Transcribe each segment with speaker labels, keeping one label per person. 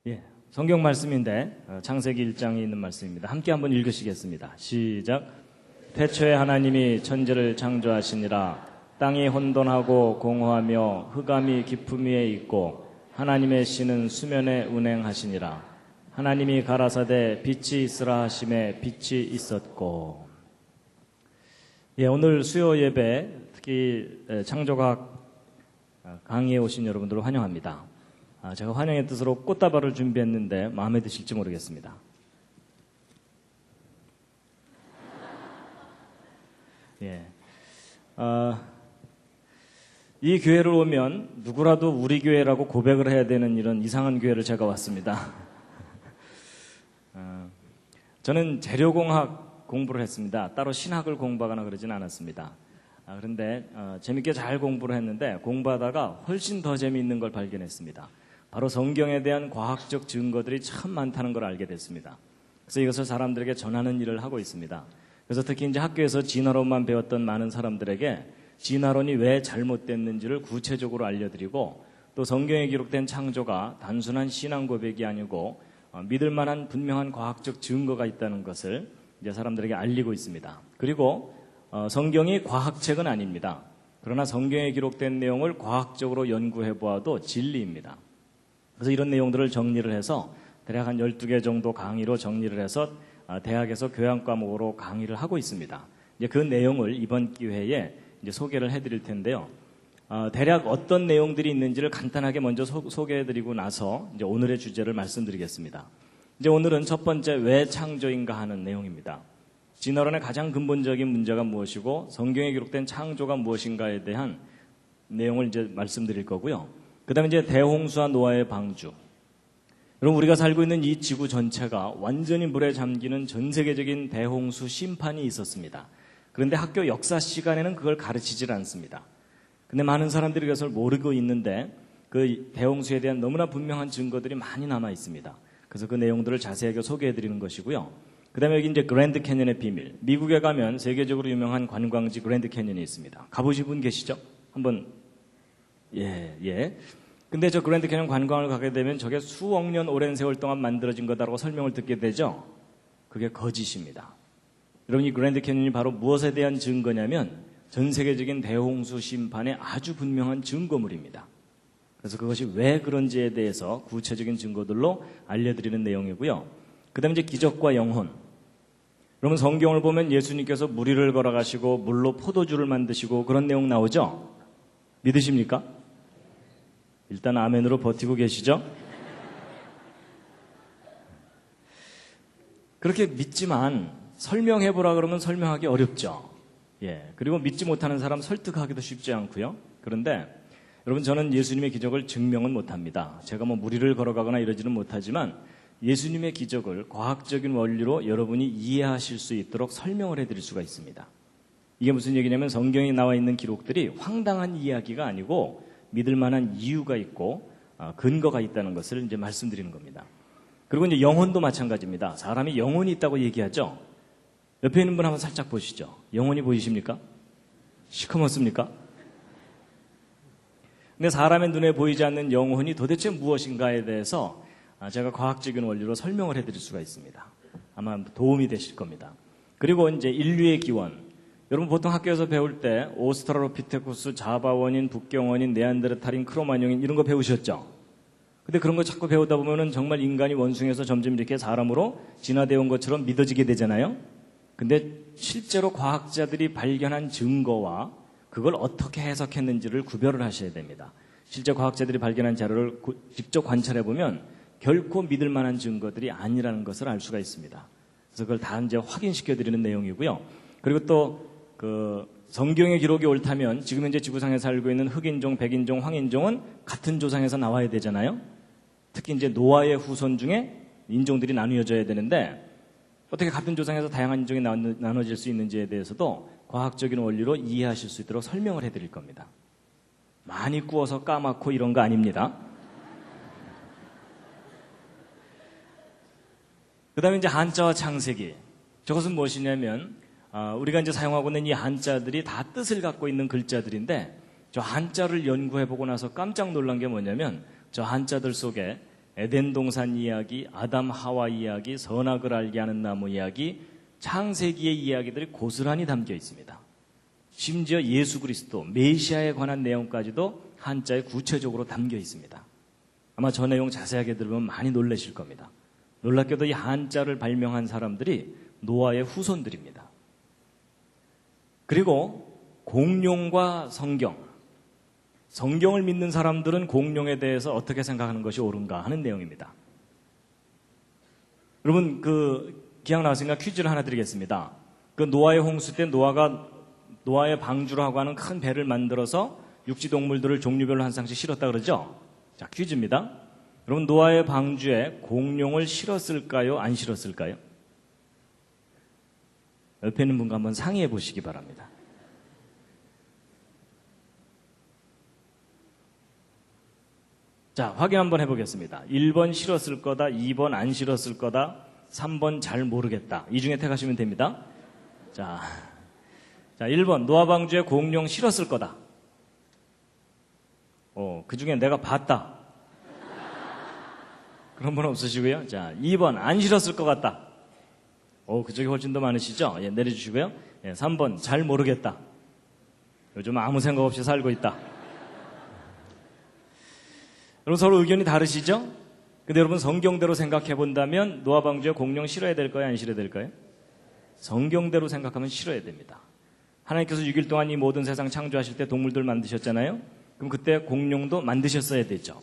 Speaker 1: 예, 성경 말씀인데 창세기 1장에 있는 말씀입니다. 함께 한번 읽으시겠습니다. 시작. 태초에 하나님이 천지를 창조하시니라. 땅이 혼돈하고 공허하며 흑암이 깊음 위에 있고 하나님의 신은 수면에 운행하시니라. 하나님이 가라사대 빛이 있으라 하심에 빛이 있었고. 예, 오늘 수요 예배 특히 창조과학 강의에 오신 여러분들을 환영합니다. 제가 환영의 뜻으로 꽃다발을 준비했는데 마음에 드실지 모르겠습니다. 예, 이 교회를 오면 누구라도 우리 교회라고 고백을 해야 되는 이런 이상한 교회를 제가 왔습니다. 저는 재료공학 공부를 했습니다. 따로 신학을 공부하거나 그러진 않았습니다. 그런데 재밌게 잘 공부를 했는데 공부하다가 훨씬 더 재미있는 걸 발견했습니다. 바로 성경에 대한 과학적 증거들이 참 많다는 걸 알게 됐습니다. 그래서 이것을 사람들에게 전하는 일을 하고 있습니다. 그래서 특히 이제 학교에서 진화론만 배웠던 많은 사람들에게 진화론이 왜 잘못됐는지를 구체적으로 알려드리고 또 성경에 기록된 창조가 단순한 신앙 고백이 아니고 믿을 만한 분명한 과학적 증거가 있다는 것을 이제 사람들에게 알리고 있습니다. 그리고 성경이 과학책은 아닙니다. 그러나 성경에 기록된 내용을 과학적으로 연구해 보아도 진리입니다. 그래서 이런 내용들을 정리를 해서 대략 한 12개 정도 강의로 정리를 해서 대학에서 교양 과목으로 강의를 하고 있습니다. 이제 그 내용을 이번 기회에 이제 소개를 해드릴 텐데요. 대략 어떤 내용들이 있는지를 간단하게 먼저 소개해드리고 나서 이제 오늘의 주제를 말씀드리겠습니다. 이제 오늘은 첫 번째 왜 창조인가 하는 내용입니다. 진화론의 가장 근본적인 문제가 무엇이고 성경에 기록된 창조가 무엇인가에 대한 내용을 이제 말씀드릴 거고요. 그 다음에 이제 대홍수와 노아의 방주. 여러분, 우리가 살고 있는 이 지구 전체가 완전히 물에 잠기는 전 세계적인 대홍수 심판이 있었습니다. 그런데 학교 역사 시간에는 그걸 가르치질 않습니다. 근데 많은 사람들이 그것을 모르고 있는데 그 대홍수에 대한 너무나 분명한 증거들이 많이 남아 있습니다. 그래서 그 내용들을 자세하게 소개해 드리는 것이고요. 그 다음에 여기 이제 그랜드 캐년의 비밀. 미국에 가면 세계적으로 유명한 관광지 그랜드 캐년이 있습니다. 가보신 분 계시죠? 한번 예. 근데 저 그랜드 캐년 관광을 가게 되면 저게 수억 년 오랜 세월 동안 만들어진 거다라고 설명을 듣게 되죠. 그게 거짓입니다. 여러분, 이 그랜드 캐년이 바로 무엇에 대한 증거냐면 전 세계적인 대홍수 심판의 아주 분명한 증거물입니다. 그래서 그것이 왜 그런지에 대해서 구체적인 증거들로 알려드리는 내용이고요. 그 다음에 이제 기적과 영혼. 여러분, 성경을 보면 예수님께서 물 위를 걸어가시고 물로 포도주를 만드시고 그런 내용 나오죠? 믿으십니까? 일단 아멘으로 버티고 계시죠? 그렇게 믿지만 설명해보라 그러면 설명하기 어렵죠. 예. 그리고 믿지 못하는 사람 설득하기도 쉽지 않고요. 그런데 여러분, 저는 예수님의 기적을 증명은 못합니다. 제가 뭐 물 위를 걸어가거나 이러지는 못하지만 예수님의 기적을 과학적인 원리로 여러분이 이해하실 수 있도록 설명을 해드릴 수가 있습니다. 이게 무슨 얘기냐면 성경에 나와 있는 기록들이 황당한 이야기가 아니고 믿을 만한 이유가 있고 근거가 있다는 것을 이제 말씀드리는 겁니다. 그리고 이제 영혼도 마찬가지입니다. 사람이 영혼이 있다고 얘기하죠. 옆에 있는 분 한번 살짝 보시죠. 영혼이 보이십니까? 시커멓습니까? 근데 사람의 눈에 보이지 않는 영혼이 도대체 무엇인가에 대해서 제가 과학적인 원리로 설명을 해드릴 수가 있습니다. 아마 도움이 되실 겁니다. 그리고 이제 인류의 기원. 여러분, 보통 학교에서 배울 때 오스트랄로피테쿠스, 자바원인, 북경원인, 네안데르탈인, 크로마뇽인 이런 거 배우셨죠? 근데 그런 거 자꾸 배우다 보면은 정말 인간이 원숭이에서 점점 이렇게 사람으로 진화되어 온 것처럼 믿어지게 되잖아요? 근데 실제로 과학자들이 발견한 증거와 그걸 어떻게 해석했는지를 구별을 하셔야 됩니다. 실제 과학자들이 발견한 자료를 직접 관찰해 보면 결코 믿을 만한 증거들이 아니라는 것을 알 수가 있습니다. 그래서 그걸 다 이제 확인시켜 드리는 내용이고요. 그리고 또 성경의 기록이 옳다면 지금 현재 지구상에 살고 있는 흑인종, 백인종, 황인종은 같은 조상에서 나와야 되잖아요. 특히 이제 노아의 후손 중에 인종들이 나누어져야 되는데 어떻게 같은 조상에서 다양한 인종이 나눠질 수 있는지에 대해서도 과학적인 원리로 이해하실 수 있도록 설명을 해드릴 겁니다. 많이 구워서 까맣고 이런 거 아닙니다. 그 다음에 이제 한자와 창세기. 저것은 무엇이냐면 우리가 이제 사용하고 있는 이 한자들이 다 뜻을 갖고 있는 글자들인데 저 한자를 연구해보고 나서 깜짝 놀란 게 뭐냐면 저 한자들 속에 에덴 동산 이야기, 아담 하와 이야기, 선악을 알게 하는 나무 이야기, 창세기의 이야기들이 고스란히 담겨 있습니다. 심지어 예수 그리스도, 메시아에 관한 내용까지도 한자에 구체적으로 담겨 있습니다. 아마 저 내용 자세하게 들으면 많이 놀라실 겁니다. 놀랍게도 이 한자를 발명한 사람들이 노아의 후손들입니다. 그리고 공룡과 성경을 믿는 사람들은 공룡에 대해서 어떻게 생각하는 것이 옳은가 하는 내용입니다. 여러분 기억 나왔으니까 퀴즈를 하나 드리겠습니다. 노아의 홍수 때 노아의 방주라고 하는 큰 배를 만들어서 육지 동물들을 종류별로 한 쌍씩 실었다 그러죠? 자, 퀴즈입니다. 여러분 노아의 방주에 공룡을 실었을까요? 안 실었을까요? 옆에 있는 분과 한번 상의해 보시기 바랍니다. 자, 확인 한번 해보겠습니다. 1번 실었을 거다, 2번 안 실었을 거다, 3번 잘 모르겠다. 이 중에 택하시면 됩니다. 자, 1번 노아 방주에 공룡 실었을 거다. 그 중에 내가 봤다. 그런 분 없으시고요. 자, 2번 안 실었을 것 같다. 그쪽이 훨씬 더 많으시죠? 예, 내려주시고요. 예, 3번 잘 모르겠다. 요즘 아무 생각 없이 살고 있다. 여러분 서로 의견이 다르시죠? 근데 여러분 성경대로 생각해 본다면 노아 방주에 공룡 실어야 될까요? 안 실어야 될까요? 성경대로 생각하면 실어야 됩니다. 하나님께서 6일 동안 이 모든 세상 창조하실 때 동물들 만드셨잖아요? 그럼 그때 공룡도 만드셨어야 되죠.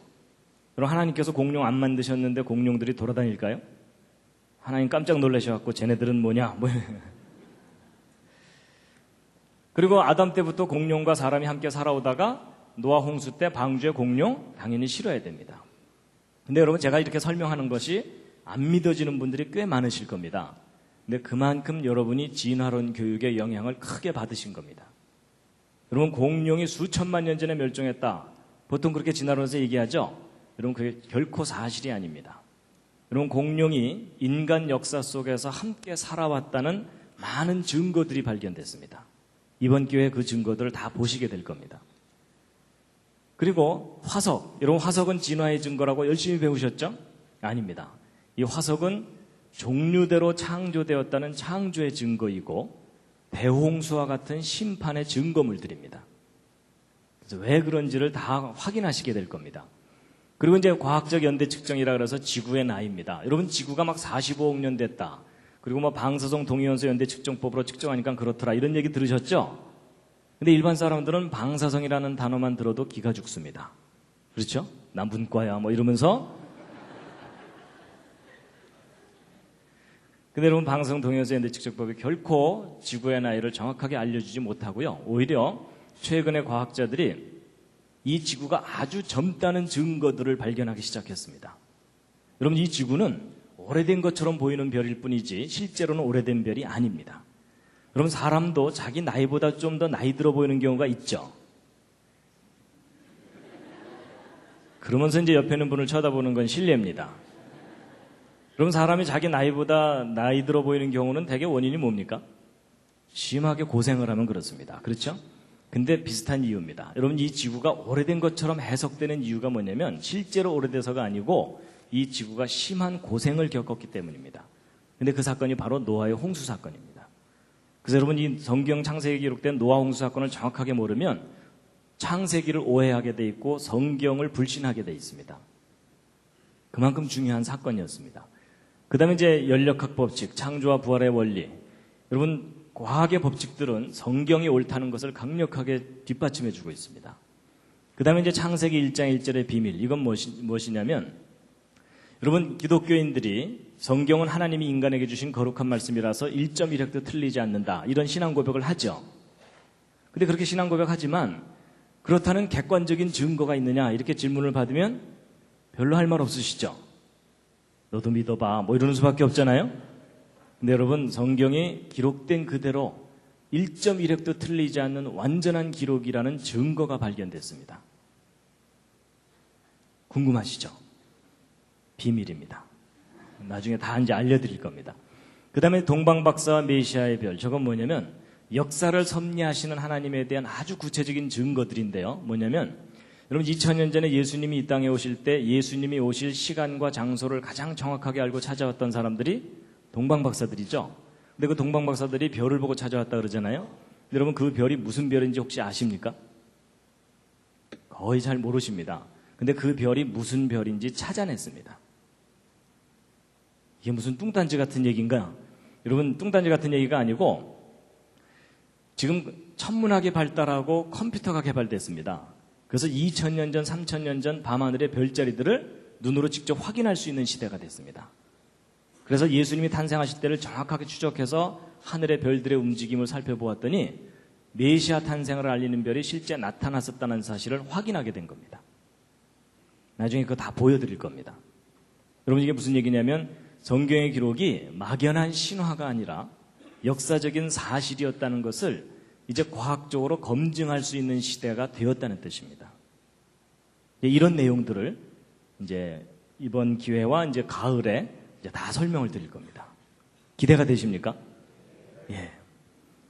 Speaker 1: 그럼 하나님께서 공룡 안 만드셨는데 공룡들이 돌아다닐까요? 하나님 깜짝 놀라셔갖고 쟤네들은 뭐냐? 그리고 아담 때부터 공룡과 사람이 함께 살아오다가 노아 홍수 때 방주에 공룡 당연히 실어야 됩니다. 근데 여러분 제가 이렇게 설명하는 것이 안 믿어지는 분들이 꽤 많으실 겁니다. 근데 그만큼 여러분이 진화론 교육의 영향을 크게 받으신 겁니다. 여러분 공룡이 수천만 년 전에 멸종했다. 보통 그렇게 진화론에서 얘기하죠. 여러분 그게 결코 사실이 아닙니다. 여러분 공룡이 인간 역사 속에서 함께 살아왔다는 많은 증거들이 발견됐습니다. 이번 기회에 그 증거들을 다 보시게 될 겁니다. 그리고 화석, 여러분 화석은 진화의 증거라고 열심히 배우셨죠? 아닙니다. 이 화석은 종류대로 창조되었다는 창조의 증거이고 대홍수와 같은 심판의 증거물들입니다. 그래서 왜 그런지를 다 확인하시게 될 겁니다. 그리고 이제 과학적 연대 측정이라 그래서 지구의 나이입니다. 여러분 지구가 막 45억 년 됐다. 그리고 뭐 방사성 동위원소 연대 측정법으로 측정하니까 그렇더라. 이런 얘기 들으셨죠? 근데 일반 사람들은 방사성이라는 단어만 들어도 기가 죽습니다. 그렇죠? 나 문과야 뭐 이러면서. 근데 여러분 방사성 동위원소 연대 측정법이 결코 지구의 나이를 정확하게 알려주지 못하고요. 오히려 최근에 과학자들이 이 지구가 아주 젊다는 증거들을 발견하기 시작했습니다. 여러분 이 지구는 오래된 것처럼 보이는 별일 뿐이지 실제로는 오래된 별이 아닙니다. 여러분 사람도 자기 나이보다 좀 더 나이 들어 보이는 경우가 있죠. 그러면서 이제 옆에 있는 분을 쳐다보는 건 실례입니다. 여러분 사람이 자기 나이보다 나이 들어 보이는 경우는 대개 원인이 뭡니까? 심하게 고생을 하면 그렇습니다. 그렇죠? 근데 비슷한 이유입니다. 여러분 이 지구가 오래된 것처럼 해석되는 이유가 뭐냐면 실제로 오래돼서가 아니고 이 지구가 심한 고생을 겪었기 때문입니다. 근데 그 사건이 바로 노아의 홍수 사건입니다. 그래서 여러분 이 성경 창세기에 기록된 노아 홍수 사건을 정확하게 모르면 창세기를 오해하게 돼 있고 성경을 불신하게 돼 있습니다. 그만큼 중요한 사건이었습니다. 그 다음에 이제 연력학 법칙, 창조와 부활의 원리. 여러분 과학의 법칙들은 성경이 옳다는 것을 강력하게 뒷받침해 주고 있습니다. 그 다음에 이제 창세기 1장 1절의 비밀. 이건 무엇이냐면 여러분 기독교인들이 성경은 하나님이 인간에게 주신 거룩한 말씀이라서 1.1획도 틀리지 않는다. 이런 신앙 고백을 하죠. 근데 그렇게 신앙 고백하지만 그렇다는 객관적인 증거가 있느냐 이렇게 질문을 받으면 별로 할 말 없으시죠. 너도 믿어봐 뭐 이러는 수밖에 없잖아요. 근데 여러분 성경이 기록된 그대로 1.1획도 틀리지 않는 완전한 기록이라는 증거가 발견됐습니다. 궁금하시죠? 비밀입니다. 나중에 다 이제 알려드릴 겁니다. 그 다음에 동방박사와 메시아의 별. 저건 뭐냐면 역사를 섭리하시는 하나님에 대한 아주 구체적인 증거들인데요. 뭐냐면 여러분 2000년 전에 예수님이 이 땅에 오실 때 예수님이 오실 시간과 장소를 가장 정확하게 알고 찾아왔던 사람들이 동방박사들이죠. 근데 그 동방박사들이 별을 보고 찾아왔다 그러잖아요. 여러분 그 별이 무슨 별인지 혹시 아십니까? 거의 잘 모르십니다. 근데 그 별이 무슨 별인지 찾아냈습니다. 이게 무슨 뚱딴지 같은 얘기인가? 여러분 뚱딴지 같은 얘기가 아니고 지금 천문학이 발달하고 컴퓨터가 개발됐습니다. 그래서 2000년 전, 3000년 전 밤하늘의 별자리들을 눈으로 직접 확인할 수 있는 시대가 됐습니다. 그래서 예수님이 탄생하실 때를 정확하게 추적해서 하늘의 별들의 움직임을 살펴보았더니 메시아 탄생을 알리는 별이 실제 나타났었다는 사실을 확인하게 된 겁니다. 나중에 그거 다 보여드릴 겁니다. 여러분 이게 무슨 얘기냐면 성경의 기록이 막연한 신화가 아니라 역사적인 사실이었다는 것을 이제 과학적으로 검증할 수 있는 시대가 되었다는 뜻입니다. 이런 내용들을 이제 이번 기회와 이제 가을에 이제 다 설명을 드릴 겁니다. 기대가 되십니까? 예.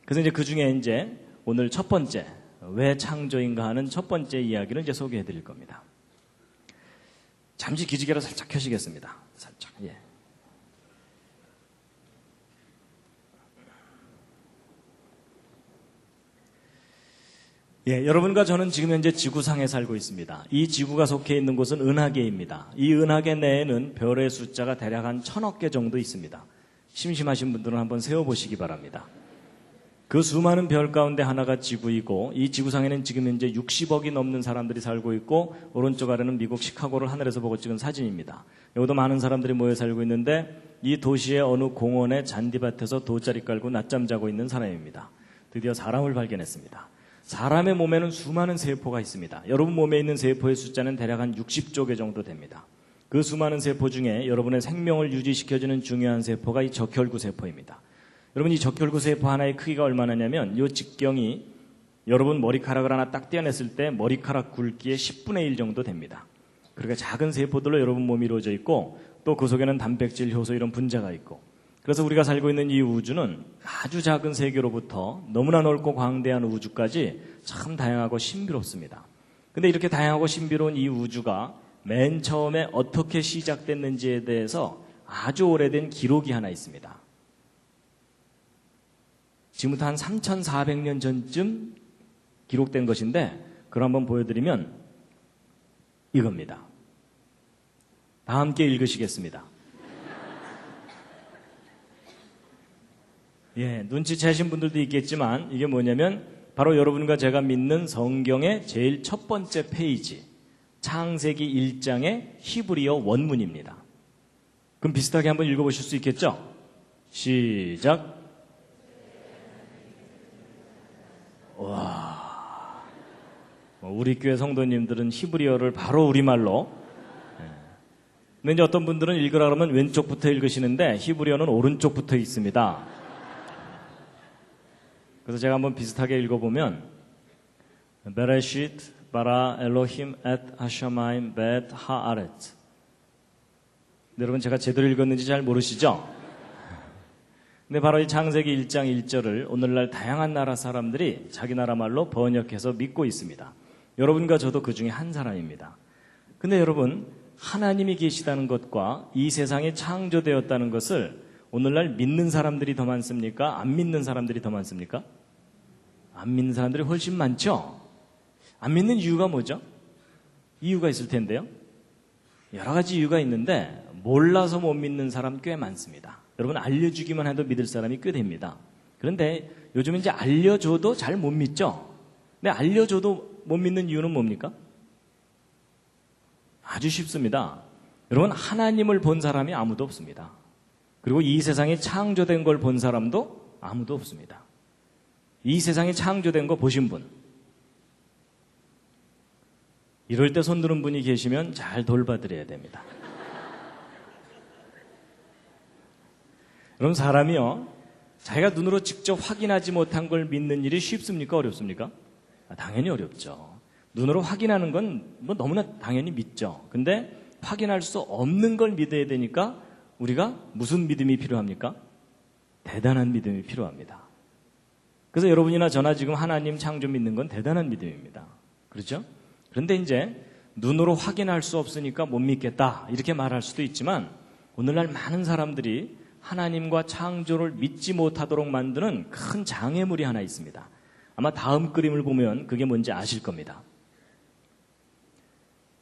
Speaker 1: 그래서 이제 그 중에 이제 오늘 첫 번째, 왜 창조인가 하는 첫 번째 이야기를 이제 소개해 드릴 겁니다. 잠시 기지개를 살짝 켜시겠습니다. 살짝, 예. 예, 여러분과 저는 지금 현재 지구상에 살고 있습니다. 이 지구가 속해 있는 곳은 은하계입니다. 이 은하계 내에는 별의 숫자가 대략 한 1000억 개 정도 있습니다. 심심하신 분들은 한번 세어보시기 바랍니다. 그 수많은 별 가운데 하나가 지구이고 이 지구상에는 지금 현재 60억이 넘는 사람들이 살고 있고 오른쪽 아래는 미국 시카고를 하늘에서 보고 찍은 사진입니다. 여기도 많은 사람들이 모여 살고 있는데 이 도시의 어느 공원의 잔디밭에서 돗자리 깔고 낮잠 자고 있는 사람입니다. 드디어 사람을 발견했습니다. 사람의 몸에는 수많은 세포가 있습니다. 여러분 몸에 있는 세포의 숫자는 대략 한 60조 개 정도 됩니다. 그 수많은 세포 중에 여러분의 생명을 유지시켜주는 중요한 세포가 이 적혈구 세포입니다. 여러분 이 적혈구 세포 하나의 크기가 얼마나냐면 이 직경이 여러분 머리카락을 하나 딱 떼어냈을 때 머리카락 굵기의 10분의 1 정도 됩니다. 그러니까 작은 세포들로 여러분 몸이 이루어져 있고 또 그 속에는 단백질, 효소 이런 분자가 있고 그래서 우리가 살고 있는 이 우주는 아주 작은 세계로부터 너무나 넓고 광대한 우주까지 참 다양하고 신비롭습니다. 근데 이렇게 다양하고 신비로운 이 우주가 맨 처음에 어떻게 시작됐는지에 대해서 아주 오래된 기록이 하나 있습니다. 지금부터 한 3400년 전쯤 기록된 것인데 그걸 한번 보여드리면 이겁니다. 다 함께 읽으시겠습니다. 예, 눈치채신 분들도 있겠지만 이게 뭐냐면 바로 여러분과 제가 믿는 성경의 제일 첫 번째 페이지 창세기 1장의 히브리어 원문입니다. 그럼 비슷하게 한번 읽어보실 수 있겠죠? 시작. 와, 우리 교회 성도님들은 히브리어를 바로 우리말로 근데 이제 어떤 분들은 읽으라 그러면 왼쪽부터 읽으시는데 히브리어는 오른쪽부터 있습니다. 그래서 제가 한번 비슷하게 읽어보면 베레시트 바라 엘로힘 엣 하샤마임 벳 하아렛. 여러분 제가 제대로 읽었는지 잘 모르시죠? 근데 바로 이 창세기 1장 1절을 오늘날 다양한 나라 사람들이 자기 나라 말로 번역해서 믿고 있습니다. 여러분과 저도 그 중에 한 사람입니다. 근데 여러분 하나님이 계시다는 것과 이 세상이 창조되었다는 것을 오늘날 믿는 사람들이 더 많습니까? 안 믿는 사람들이 더 많습니까? 안 믿는 사람들이 훨씬 많죠? 안 믿는 이유가 뭐죠? 이유가 있을 텐데요. 여러 가지 이유가 있는데 몰라서 못 믿는 사람 꽤 많습니다. 여러분 알려주기만 해도 믿을 사람이 꽤 됩니다. 그런데 요즘 이제 알려줘도 잘 못 믿죠? 근데 알려줘도 못 믿는 이유는 뭡니까? 아주 쉽습니다. 여러분 하나님을 본 사람이 아무도 없습니다. 그리고 이 세상이 창조된 걸 본 사람도 아무도 없습니다. 이 세상이 창조된 거 보신 분. 이럴 때 손 드는 분이 계시면 잘 돌봐드려야 됩니다. 여러분 사람이요. 자기가 눈으로 직접 확인하지 못한 걸 믿는 일이 쉽습니까? 어렵습니까? 당연히 어렵죠. 눈으로 확인하는 건 뭐 너무나 당연히 믿죠. 근데 확인할 수 없는 걸 믿어야 되니까 우리가 무슨 믿음이 필요합니까? 대단한 믿음이 필요합니다. 그래서 여러분이나 저나 지금 하나님 창조 믿는 건 대단한 믿음입니다. 그렇죠? 그런데 이제 눈으로 확인할 수 없으니까 못 믿겠다 이렇게 말할 수도 있지만 오늘날 많은 사람들이 하나님과 창조를 믿지 못하도록 만드는 큰 장애물이 하나 있습니다. 아마 다음 그림을 보면 그게 뭔지 아실 겁니다.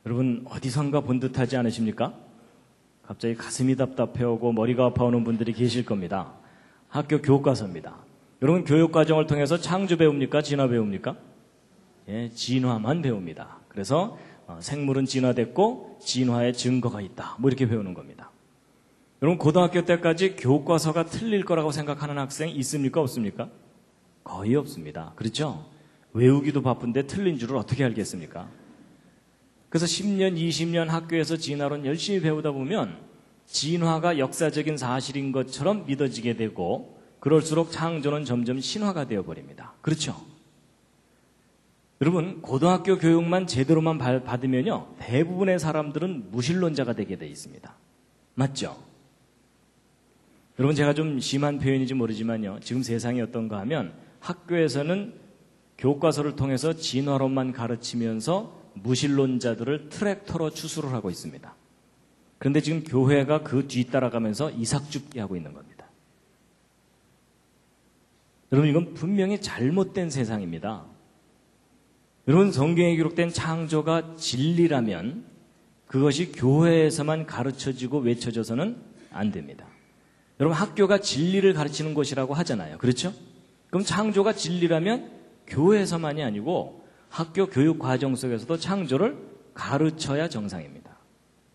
Speaker 1: 여러분 어디선가 본 듯하지 않으십니까? 갑자기 가슴이 답답해오고 머리가 아파오는 분들이 계실 겁니다. 학교 교과서입니다. 여러분 교육과정을 통해서 창조 배웁니까? 진화 배웁니까? 예, 진화만 배웁니다. 그래서 생물은 진화됐고 진화의 증거가 있다. 뭐 이렇게 배우는 겁니다. 여러분 고등학교 때까지 교과서가 틀릴 거라고 생각하는 학생 있습니까? 없습니까? 거의 없습니다. 그렇죠? 외우기도 바쁜데 틀린 줄을 어떻게 알겠습니까? 그래서 10년, 20년 학교에서 진화론 열심히 배우다 보면 진화가 역사적인 사실인 것처럼 믿어지게 되고 그럴수록 창조는 점점 신화가 되어버립니다. 그렇죠? 여러분 고등학교 교육만 제대로만 받으면요 대부분의 사람들은 무신론자가 되게 돼 있습니다. 맞죠? 여러분 제가 좀 심한 표현인지 모르지만요 지금 세상이 어떤가 하면 학교에서는 교과서를 통해서 진화론만 가르치면서 무신론자들을 트랙터로 추수를 하고 있습니다. 그런데 지금 교회가 그 뒤따라가면서 이삭죽기 하고 있는 겁니다. 여러분 이건 분명히 잘못된 세상입니다. 여러분 성경에 기록된 창조가 진리라면 그것이 교회에서만 가르쳐지고 외쳐져서는 안 됩니다. 여러분 학교가 진리를 가르치는 곳이라고 하잖아요. 그렇죠? 그럼 창조가 진리라면 교회에서만이 아니고 학교 교육 과정 속에서도 창조를 가르쳐야 정상입니다.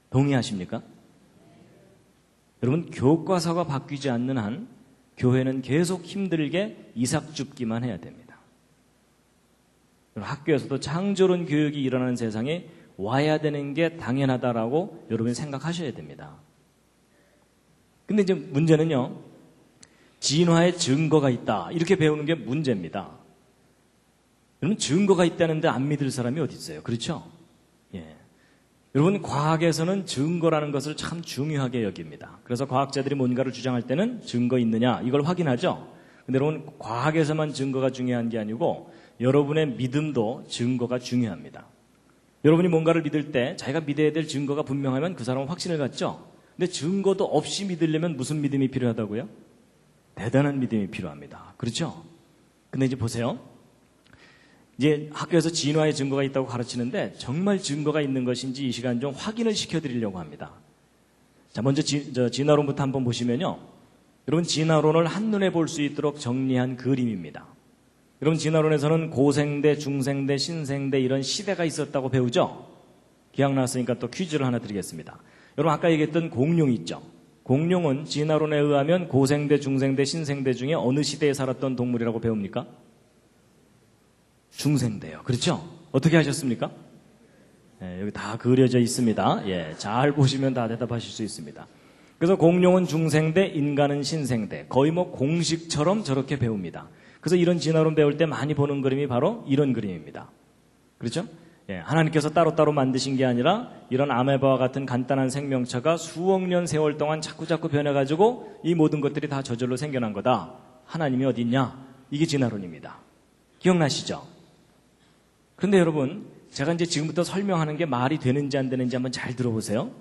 Speaker 1: 동의하십니까? 여러분 교과서가 바뀌지 않는 한 교회는 계속 힘들게 이삭줍기만 해야 됩니다. 학교에서도 창조론 교육이 일어나는 세상에 와야 되는 게 당연하다라고 여러분이 생각하셔야 됩니다. 근데 이제 문제는요, 진화의 증거가 있다. 이렇게 배우는 게 문제입니다. 여러분, 증거가 있다는데 안 믿을 사람이 어디 있어요? 그렇죠? 예. 여러분, 과학에서는 증거라는 것을 참 중요하게 여깁니다. 그래서 과학자들이 뭔가를 주장할 때는 증거 있느냐, 이걸 확인하죠? 근데 여러분, 과학에서만 증거가 중요한 게 아니고 여러분의 믿음도 증거가 중요합니다. 여러분이 뭔가를 믿을 때 자기가 믿어야 될 증거가 분명하면 그 사람은 확신을 갖죠? 근데 증거도 없이 믿으려면 무슨 믿음이 필요하다고요? 대단한 믿음이 필요합니다. 그렇죠? 근데 이제 보세요. 이제 학교에서 진화의 증거가 있다고 가르치는데 정말 증거가 있는 것인지 이 시간 좀 확인을 시켜드리려고 합니다. 자, 먼저 진화론부터 한번 보시면요. 여러분, 진화론을 한눈에 볼 수 있도록 정리한 그림입니다. 여러분, 진화론에서는 고생대, 중생대, 신생대 이런 시대가 있었다고 배우죠? 기억났으니까 또 퀴즈를 하나 드리겠습니다. 여러분, 아까 얘기했던 공룡 있죠? 공룡은 진화론에 의하면 고생대, 중생대, 신생대 중에 어느 시대에 살았던 동물이라고 배웁니까? 중생대요. 그렇죠? 어떻게 하셨습니까? 네, 여기 다 그려져 있습니다. 예, 잘 보시면 다 대답하실 수 있습니다. 그래서 공룡은 중생대, 인간은 신생대. 거의 뭐 공식처럼 저렇게 배웁니다. 그래서 이런 진화론 배울 때 많이 보는 그림이 바로 이런 그림입니다. 그렇죠? 예, 하나님께서 따로따로 만드신 게 아니라 이런 아메바와 같은 간단한 생명체가 수억 년 세월 동안 자꾸자꾸 변해가지고 이 모든 것들이 다 저절로 생겨난 거다. 하나님이 어디 있냐? 이게 진화론입니다. 기억나시죠? 그런데 여러분, 제가 이제 지금부터 설명하는 게 말이 되는지 안 되는지 한번 잘 들어보세요.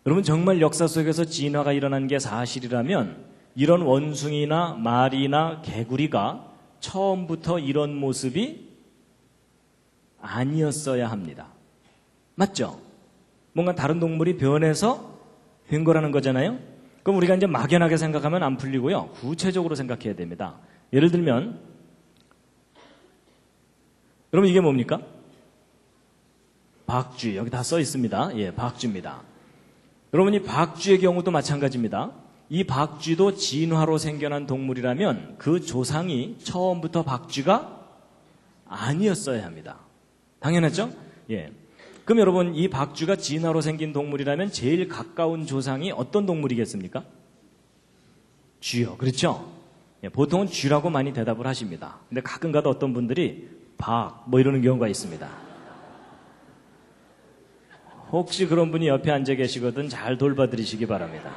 Speaker 1: 여러분, 정말 역사 속에서 진화가 일어난 게 사실이라면 이런 원숭이나 말이나 개구리가 처음부터 이런 모습이 아니었어야 합니다. 맞죠? 뭔가 다른 동물이 변해서 된 거라는 거잖아요? 그럼 우리가 이제 막연하게 생각하면 안 풀리고요. 구체적으로 생각해야 됩니다. 예를 들면, 여러분 이게 뭡니까? 박쥐. 여기 다 써 있습니다. 예, 박쥐입니다. 여러분 이 박쥐의 경우도 마찬가지입니다. 이 박쥐도 진화로 생겨난 동물이라면 그 조상이 처음부터 박쥐가 아니었어야 합니다. 당연하죠? 예. 그럼 여러분 이 박쥐가 진화로 생긴 동물이라면 제일 가까운 조상이 어떤 동물이겠습니까? 쥐요. 그렇죠? 예, 보통은 쥐라고 많이 대답을 하십니다. 근데 가끔가다 어떤 분들이 뭐 이러는 경우가 있습니다. 혹시 그런 분이 옆에 앉아 계시거든 잘 돌봐드리시기 바랍니다.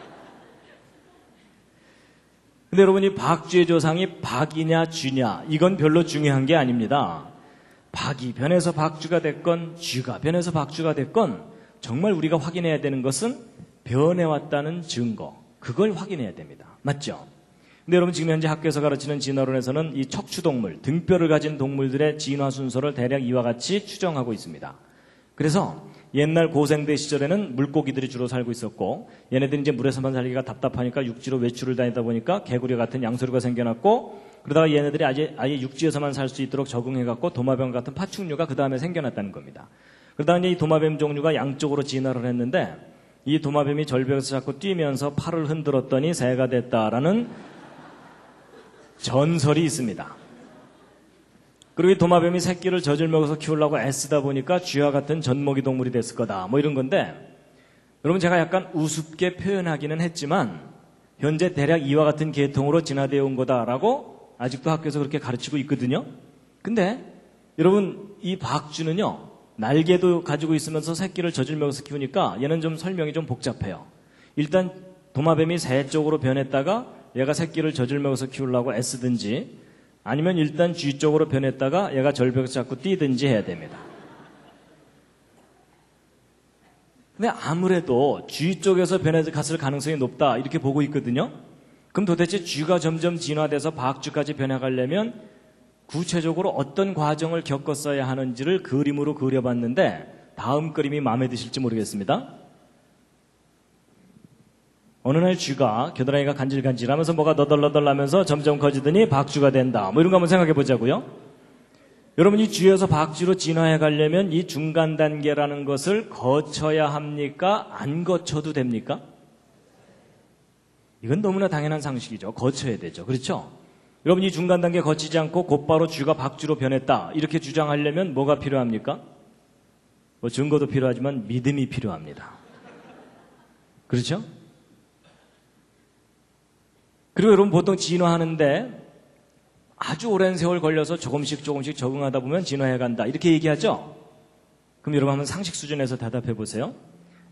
Speaker 1: 근데 여러분 이 박쥐의 조상이 박이냐 쥐냐 이건 별로 중요한 게 아닙니다. 박이 변해서 박쥐가 됐건 쥐가 변해서 박쥐가 됐건 정말 우리가 확인해야 되는 것은 변해왔다는 증거, 그걸 확인해야 됩니다. 맞죠? 근데 여러분 지금 현재 학교에서 가르치는 진화론에서는 이 척추동물, 등뼈를 가진 동물들의 진화 순서를 대략 이와 같이 추정하고 있습니다. 그래서 옛날 고생대 시절에는 물고기들이 주로 살고 있었고, 얘네들이 이제 물에서만 살기가 답답하니까 육지로 외출을 다니다 보니까 개구리 같은 양서류가 생겨났고, 그러다가 얘네들이 아예 육지에서만 살 수 있도록 적응해갖고 도마뱀 같은 파충류가 그 다음에 생겨났다는 겁니다. 그러다가 이제 이 도마뱀 종류가 양쪽으로 진화를 했는데, 이 도마뱀이 절벽에서 자꾸 뛰면서 팔을 흔들었더니 새가 됐다라는 전설이 있습니다. 그리고 이 도마뱀이 새끼를 젖을 먹어서 키우려고 애쓰다 보니까 쥐와 같은 젖먹이 동물이 됐을 거다, 뭐 이런 건데, 여러분 제가 약간 우습게 표현하기는 했지만 현재 대략 이와 같은 계통으로 진화되어 온 거다라고 아직도 학교에서 그렇게 가르치고 있거든요. 근데 여러분 이 박쥐는요, 날개도 가지고 있으면서 새끼를 젖을 먹어서 키우니까 얘는 좀 설명이 좀 복잡해요. 일단 도마뱀이 새 쪽으로 변했다가 얘가 새끼를 젖을 먹어서 키우려고 애쓰든지, 아니면 일단 쥐 쪽으로 변했다가 얘가 절벽에서 자꾸 뛰든지 해야 됩니다. 근데 아무래도 쥐 쪽에서 변해갔을 가능성이 높다 이렇게 보고 있거든요. 그럼 도대체 쥐가 점점 진화돼서 박쥐까지 변해가려면 구체적으로 어떤 과정을 겪었어야 하는지를 그림으로 그려봤는데 다음 그림이 마음에 드실지 모르겠습니다. 어느 날 쥐가 겨드랑이가 간질간질하면서 뭐가 너덜너덜하면서 점점 커지더니 박쥐가 된다, 뭐 이런 거 한번 생각해 보자고요. 여러분 이 쥐에서 박쥐로 진화해 가려면 이 중간 단계라는 것을 거쳐야 합니까? 안 거쳐도 됩니까? 이건 너무나 당연한 상식이죠. 거쳐야 되죠. 그렇죠? 여러분 이 중간 단계 거치지 않고 곧바로 쥐가 박쥐로 변했다 이렇게 주장하려면 뭐가 필요합니까? 뭐 증거도 필요하지만 믿음이 필요합니다. 그렇죠? 그리고 여러분 보통 진화하는데 아주 오랜 세월 걸려서 조금씩 적응하다 보면 진화해 간다 이렇게 얘기하죠? 그럼 여러분 한번 상식 수준에서 대답해 보세요.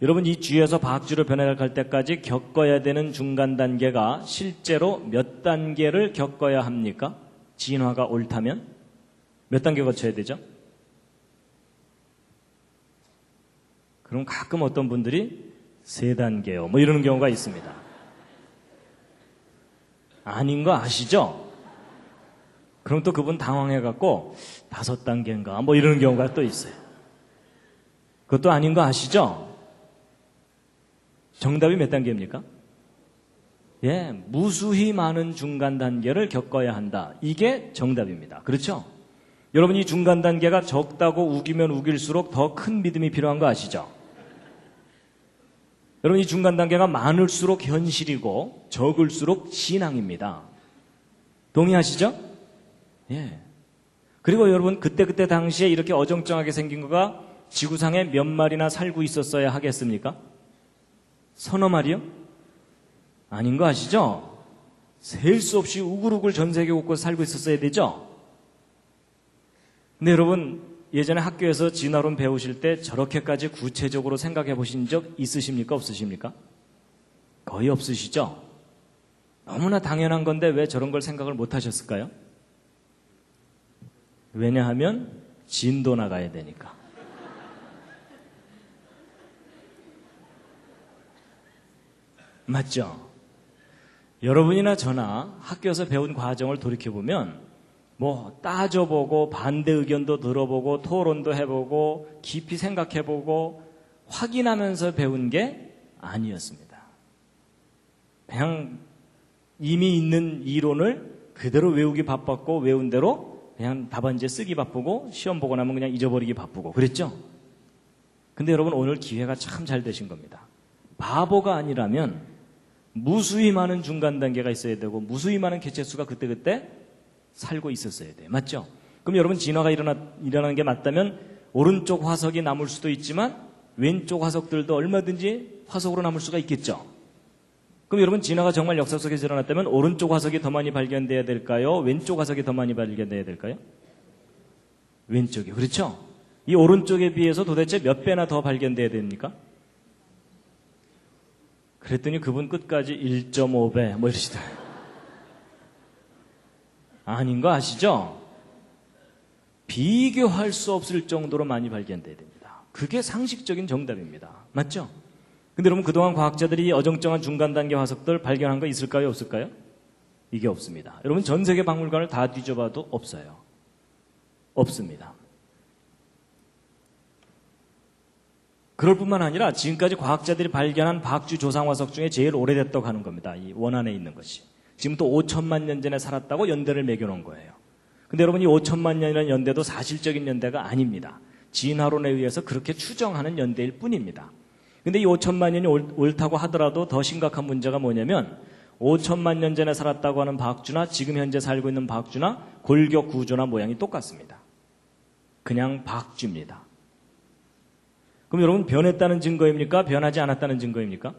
Speaker 1: 여러분 이 쥐에서 박쥐로 변해갈 때까지 겪어야 되는 중간 단계가 실제로 몇 단계를 겪어야 합니까? 진화가 옳다면? 몇 단계 거쳐야 되죠? 그럼 가끔 어떤 분들이 3단계요 뭐 이러는 경우가 있습니다. 아닌 거 아시죠? 그럼 또 그분 당황해갖고 5단계인가 뭐 이러는 경우가 또 있어요. 그것도 아닌 거 아시죠? 정답이 몇 단계입니까? 예, 무수히 많은 중간 단계를 겪어야 한다. 이게 정답입니다. 그렇죠? 여러분 이 중간 단계가 적다고 우기면 우길수록 더 큰 믿음이 필요한 거 아시죠? 여러분 이 중간 단계가 많을수록 현실이고 적을수록 신앙입니다. 동의하시죠? 예. 그리고 여러분 그때 당시에 이렇게 어정쩡하게 생긴 거가 지구상에 몇 마리나 살고 있었어야 하겠습니까? 서너 마리요? 아닌 거 아시죠? 셀 수 없이 우글우글 전 세계 곳곳에 살고 있었어야 되죠? 근데 여러분 예전에 학교에서 진화론 배우실 때 저렇게까지 구체적으로 생각해 보신 적 있으십니까? 없으십니까? 거의 없으시죠? 너무나 당연한 건데 왜 저런 걸 생각을 못 하셨을까요? 왜냐하면 진도 나가야 되니까. 맞죠? 여러분이나 저나 학교에서 배운 과정을 돌이켜보면 뭐 따져보고 반대 의견도 들어보고 토론도 해보고 깊이 생각해보고 확인하면서 배운 게 아니었습니다. 그냥 이미 있는 이론을 그대로 외우기 바빴고 외운 대로 그냥 답안지에 쓰기 바쁘고 시험 보고 나면 그냥 잊어버리기 바쁘고 그랬죠? 근데 여러분 오늘 기회가 참 잘 되신 겁니다. 바보가 아니라면 무수히 많은 중간 단계가 있어야 되고 무수히 많은 개체수가 그때그때 살고 있었어야 돼요. 맞죠? 그럼 여러분 진화가 일어나는 게 맞다면 오른쪽 화석이 남을 수도 있지만 왼쪽 화석들도 얼마든지 화석으로 남을 수가 있겠죠? 그럼 여러분 진화가 정말 역사 속에서 일어났다면 오른쪽 화석이 더 많이 발견돼야 될까요? 왼쪽 화석이 더 많이 발견돼야 될까요? 왼쪽이. 그렇죠? 이 오른쪽에 비해서 도대체 몇 배나 더 발견돼야 됩니까? 그랬더니 그분 끝까지 1.5배 뭐 이러시더라고요. 아닌 거 아시죠? 비교할 수 없을 정도로 많이 발견돼야 됩니다. 그게 상식적인 정답입니다. 맞죠? 근데 여러분 그동안 과학자들이 어정쩡한 중간 단계 화석들 발견한 거 있을까요? 없을까요? 이게 없습니다. 여러분 전 세계 박물관을 다 뒤져봐도 없어요. 없습니다. 그럴 뿐만 아니라 지금까지 과학자들이 발견한 박쥐 조상 화석 중에 제일 오래됐다고 하는 겁니다. 이 원안에 있는 것이. 지금부터 5천만 년 전에 살았다고 연대를 매겨놓은 거예요. 근데 여러분 이 5천만 년이라는 연대도 사실적인 연대가 아닙니다. 진화론에 의해서 그렇게 추정하는 연대일 뿐입니다. 근데 이 5천만 년이 옳다고 하더라도 더 심각한 문제가 뭐냐면 5천만 년 전에 살았다고 하는 박쥐나 지금 현재 살고 있는 박쥐나 골격 구조나 모양이 똑같습니다. 그냥 박쥐입니다. 그럼 여러분 변했다는 증거입니까? 변하지 않았다는 증거입니까?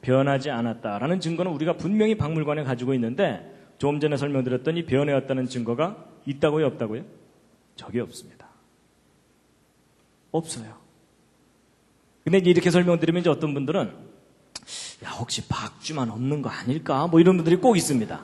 Speaker 1: 변하지 않았다라는 증거는 우리가 분명히 박물관에 가지고 있는데 조금 전에 설명드렸더니 변해왔다는 증거가 있다고요? 없다고요? 저게 없습니다. 없어요. 근데 이렇게 설명드리면 이제 어떤 분들은 야 혹시 박쥐만 없는 거 아닐까? 뭐 이런 분들이 꼭 있습니다.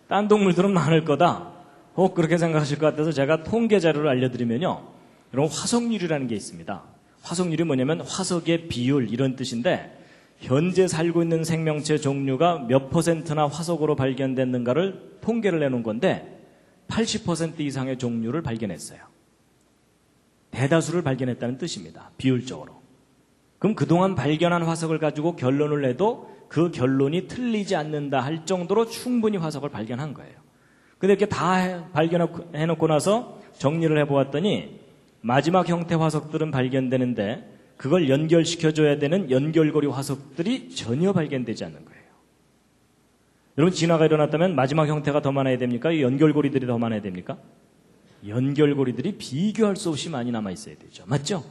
Speaker 1: 딴 동물들은 많을 거다. 혹 그렇게 생각하실 것 같아서 제가 통계 자료를 알려드리면요. 여러분 화석률이라는 게 있습니다. 화석률이 뭐냐면 화석의 비율 이런 뜻인데 현재 살고 있는 생명체 종류가 몇 %나 화석으로 발견됐는가를 통계를 내놓은 건데 80% 이상의 종류를 발견했어요. 대다수를 발견했다는 뜻입니다. 비율적으로. 그럼 그동안 발견한 화석을 가지고 결론을 내도 그 결론이 틀리지 않는다 할 정도로 충분히 화석을 발견한 거예요. 근데 이렇게 다 발견해놓고 나서 정리를 해보았더니 마지막 형태 화석들은 발견되는데 그걸 연결시켜줘야 되는 연결고리 화석들이 전혀 발견되지 않는 거예요. 여러분 진화가 일어났다면 마지막 형태가 더 많아야 됩니까? 이 연결고리들이 더 많아야 됩니까? 연결고리들이 비교할 수 없이 많이 남아있어야 되죠. 맞죠?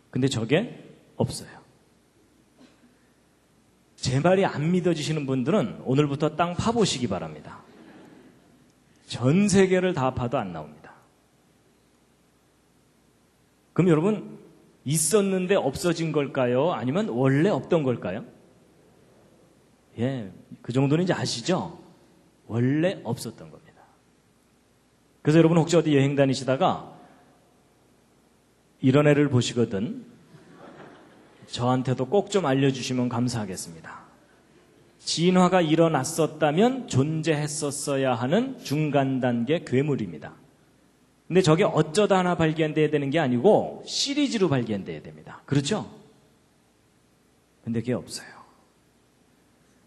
Speaker 1: 근데 저게 없어요. 제 말이 안 믿어지시는 분들은 오늘부터 땅 파보시기 바랍니다. 전 세계를 다 파도 안 나옵니다. 그럼 여러분 있었는데 없어진 걸까요? 아니면 원래 없던 걸까요? 예, 그 정도는 이제 아시죠? 원래 없었던 겁니다. 그래서 여러분 혹시 어디 여행 다니시다가 이런 애를 보시거든 저한테도 꼭 좀 알려주시면 감사하겠습니다. 진화가 일어났었다면 존재했었어야 하는 중간 단계 괴물입니다. 근데 저게 어쩌다 하나 발견돼야 되는 게 아니고 시리즈로 발견돼야 됩니다. 그렇죠? 근데 그게 없어요.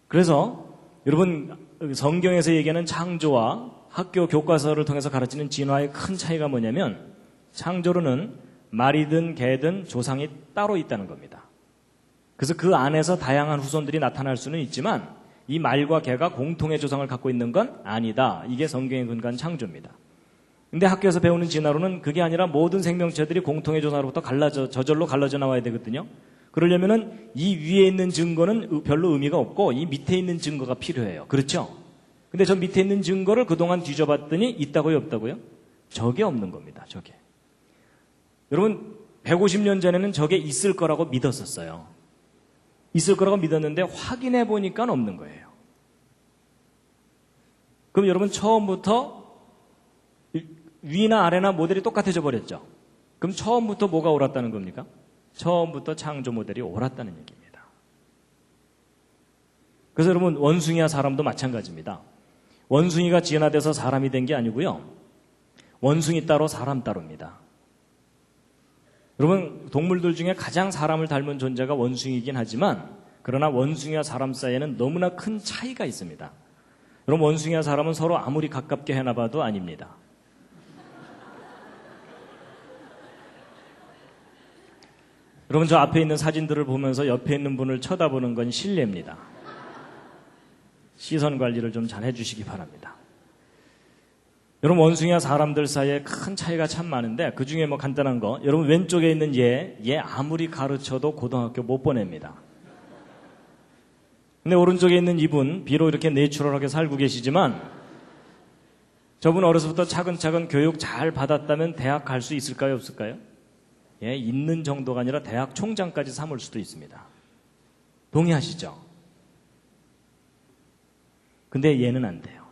Speaker 1: 그래서 여러분 성경에서 얘기하는 창조와 학교 교과서를 통해서 가르치는 진화의 큰 차이가 뭐냐면 창조로는 말이든 개든 조상이 따로 있다는 겁니다. 그래서 그 안에서 다양한 후손들이 나타날 수는 있지만 이 말과 개가 공통의 조상을 갖고 있는 건 아니다. 이게 성경에 근거한 창조입니다. 근데 학교에서 배우는 진화론은 그게 아니라 모든 생명체들이 공통의 조상으로부터 저절로 갈라져 나와야 되거든요. 그러려면은 이 위에 있는 증거는 별로 의미가 없고 이 밑에 있는 증거가 필요해요. 그렇죠? 근데 저 밑에 있는 증거를 그동안 뒤져봤더니 있다고요, 없다고요? 저게 없는 겁니다. 저게. 여러분 150년 전에는 저게 있을 거라고 믿었었어요. 있을 거라고 믿었는데 확인해 보니까 없는 거예요. 그럼 여러분 처음부터 위나 아래나 모델이 똑같아져 버렸죠. 그럼 처음부터 뭐가 옳았다는 겁니까? 처음부터 창조 모델이 옳았다는 얘기입니다. 그래서 여러분 원숭이와 사람도 마찬가지입니다. 원숭이가 진화돼서 사람이 된 게 아니고요. 원숭이 따로 사람 따로입니다. 여러분 동물들 중에 가장 사람을 닮은 존재가 원숭이긴 하지만 그러나 원숭이와 사람 사이에는 너무나 큰 차이가 있습니다. 여러분 원숭이와 사람은 서로 아무리 가깝게 해놔봐도 아닙니다. 여러분 저 앞에 있는 사진들을 보면서 옆에 있는 분을 쳐다보는 건 실례입니다. 시선 관리를 좀 잘 해주시기 바랍니다. 여러분 원숭이와 사람들 사이에 큰 차이가 참 많은데 그 중에 뭐 간단한 거 여러분 왼쪽에 있는 얘 아무리 가르쳐도 고등학교 못 보냅니다. 근데 오른쪽에 있는 이분 비록 이렇게 내추럴하게 살고 계시지만 저분 어려서부터 차근차근 교육 잘 받았다면 대학 갈 수 있을까요? 없을까요? 예, 있는 정도가 아니라 대학 총장까지 삼을 수도 있습니다. 동의하시죠? 근데 얘는 안 돼요.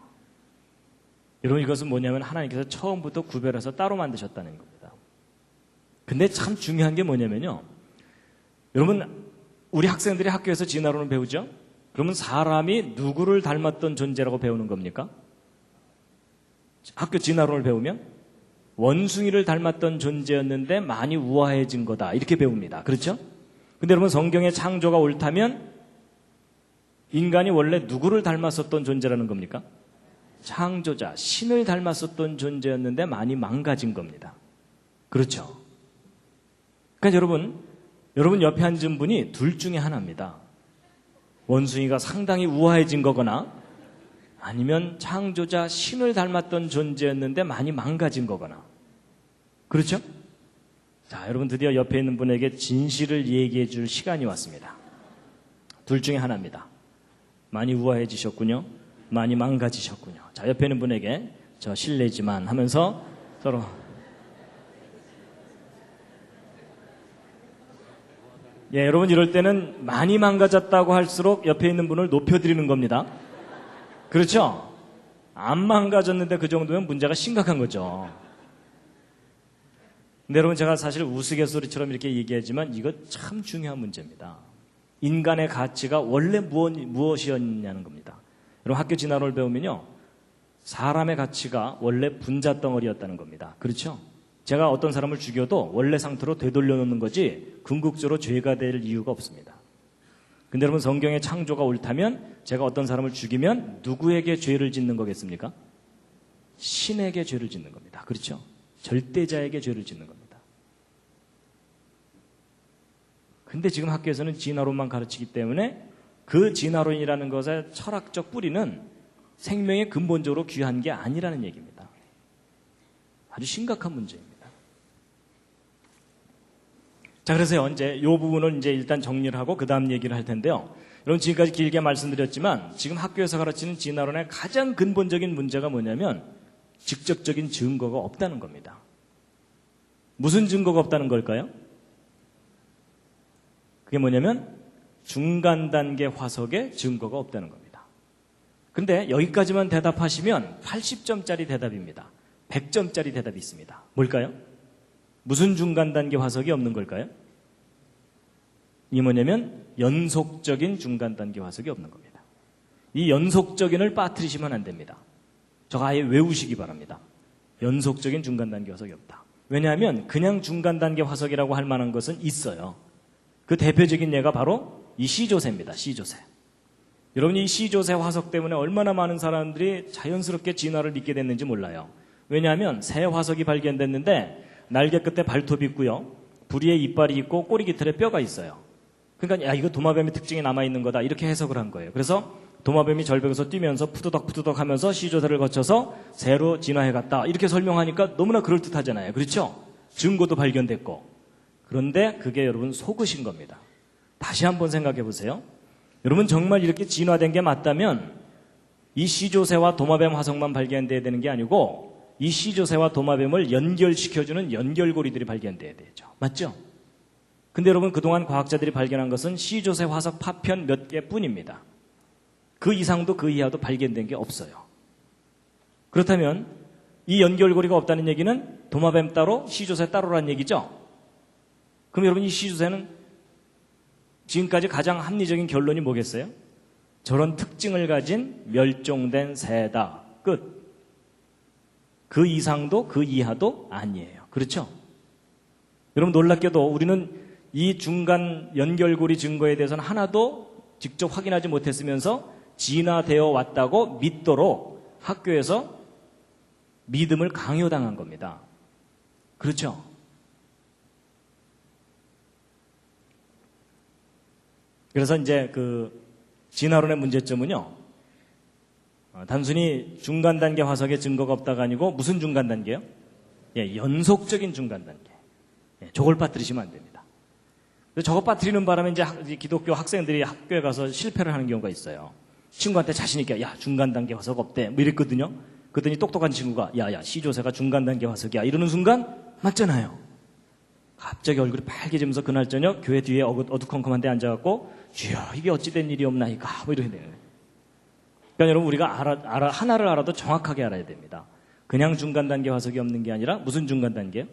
Speaker 1: 여러분 이것은 뭐냐면 하나님께서 처음부터 구별해서 따로 만드셨다는 겁니다. 근데 참 중요한 게 뭐냐면요. 여러분 우리 학생들이 학교에서 진화론을 배우죠? 그러면 사람이 누구를 닮았던 존재라고 배우는 겁니까? 학교 진화론을 배우면 원숭이를 닮았던 존재였는데 많이 우아해진 거다 이렇게 배웁니다. 그렇죠? 근데 여러분 성경의 창조가 옳다면 인간이 원래 누구를 닮았었던 존재라는 겁니까? 창조자, 신을 닮았었던 존재였는데 많이 망가진 겁니다. 그렇죠? 그러니까 여러분 옆에 앉은 분이 둘 중에 하나입니다. 원숭이가 상당히 우아해진 거거나 아니면 창조자 신을 닮았던 존재였는데 많이 망가진 거거나. 그렇죠? 자, 여러분 드디어 옆에 있는 분에게 진실을 얘기해 줄 시간이 왔습니다. 둘 중에 하나입니다. 많이 우아해지셨군요. 많이 망가지셨군요. 자, 옆에 있는 분에게 저 실례지만 하면서 서로 예, 여러분 이럴 때는 많이 망가졌다고 할수록 옆에 있는 분을 높여드리는 겁니다. 그렇죠? 안 망가졌는데 그 정도면 문제가 심각한 거죠. 근데 여러분 제가 사실 우스갯소리처럼 이렇게 얘기하지만 이거 참 중요한 문제입니다. 인간의 가치가 원래 무엇이었냐는 겁니다. 여러분 학교 진화론을 배우면요. 사람의 가치가 원래 분자덩어리였다는 겁니다. 그렇죠? 제가 어떤 사람을 죽여도 원래 상태로 되돌려 놓는 거지 궁극적으로 죄가 될 이유가 없습니다. 근데 여러분 성경의 창조가 옳다면 제가 어떤 사람을 죽이면 누구에게 죄를 짓는 거겠습니까? 신에게 죄를 짓는 겁니다. 그렇죠? 절대자에게 죄를 짓는 겁니다. 근데 지금 학교에서는 진화론만 가르치기 때문에 그 진화론이라는 것의 철학적 뿌리는 생명의 근본적으로 귀한 게 아니라는 얘기입니다. 아주 심각한 문제입니다. 자, 그래서 이제 이 부분을 이제 일단 정리를 하고 그 다음 얘기를 할 텐데요. 여러분 지금까지 길게 말씀드렸지만 지금 학교에서 가르치는 진화론의 가장 근본적인 문제가 뭐냐면 직접적인 증거가 없다는 겁니다. 무슨 증거가 없다는 걸까요? 그게 뭐냐면 중간 단계 화석에 증거가 없다는 겁니다. 근데 여기까지만 대답하시면 80점짜리 대답입니다. 100점짜리 대답이 있습니다. 뭘까요? 무슨 중간 단계 화석이 없는 걸까요? 이게 뭐냐면 연속적인 중간 단계 화석이 없는 겁니다. 이 연속적인을 빠뜨리시면 안 됩니다. 저거 아예 외우시기 바랍니다. 연속적인 중간 단계 화석이 없다. 왜냐하면 그냥 중간 단계 화석이라고 할 만한 것은 있어요. 그 대표적인 예가 바로 이 C조세입니다. C조세. 여러분이 이 C조세 화석 때문에 얼마나 많은 사람들이 자연스럽게 진화를 믿게 됐는지 몰라요. 왜냐하면 새 화석이 발견됐는데 날개 끝에 발톱이 있고요. 부리에 이빨이 있고 꼬리 깃털에 뼈가 있어요. 그러니까 야 이거 도마뱀의 특징이 남아있는 거다 이렇게 해석을 한 거예요. 그래서 도마뱀이 절벽에서 뛰면서 푸드덕푸드덕 하면서 C조세를 거쳐서 새로 진화해갔다 이렇게 설명하니까 너무나 그럴듯하잖아요. 그렇죠? 증거도 발견됐고. 그런데 그게 여러분 속으신 겁니다. 다시 한번 생각해 보세요. 여러분 정말 이렇게 진화된 게 맞다면 이 C조세와 도마뱀 화석만 발견돼야 되는 게 아니고 이 C조세와 도마뱀을 연결시켜주는 연결고리들이 발견돼야 되죠. 맞죠? 근데 여러분 그동안 과학자들이 발견한 것은 C조세 화석 파편 몇 개뿐입니다. 그 이상도 그 이하도 발견된 게 없어요. 그렇다면 이 연결고리가 없다는 얘기는 도마뱀 따로 C조세 따로란 얘기죠? 그럼 여러분 이 C조세는 지금까지 가장 합리적인 결론이 뭐겠어요? 저런 특징을 가진 멸종된 새다. 끝. 그 이상도 그 이하도 아니에요. 그렇죠? 여러분 놀랍게도 우리는 이 중간 연결고리 증거에 대해서는 하나도 직접 확인하지 못했으면서 진화되어 왔다고 믿도록 학교에서 믿음을 강요당한 겁니다. 그렇죠? 그래서 이제 그 진화론의 문제점은요. 단순히 중간 단계 화석의 증거가 없다가 아니고 무슨 중간 단계요? 예, 연속적인 중간 단계. 예, 저걸 빠뜨리시면 안 됩니다. 저거 빠뜨리는 바람에 이제 기독교 학생들이 학교에 가서 실패를 하는 경우가 있어요. 친구한테 자신 있게 야 중간 단계 화석 없대 뭐 이랬거든요. 그랬더니 똑똑한 친구가 야야 C조세가 중간 단계 화석이야 이러는 순간 맞잖아요. 갑자기 얼굴이 빨개지면서 그날 저녁 교회 뒤에 어두컴컴한 데 앉아갖고 주여 이게 어찌된 일이옵나이까 뭐 이러게 되는 거예요. 그러니까 여러분 우리가 하나를 알아도 정확하게 알아야 됩니다. 그냥 중간 단계 화석이 없는 게 아니라 무슨 중간 단계요?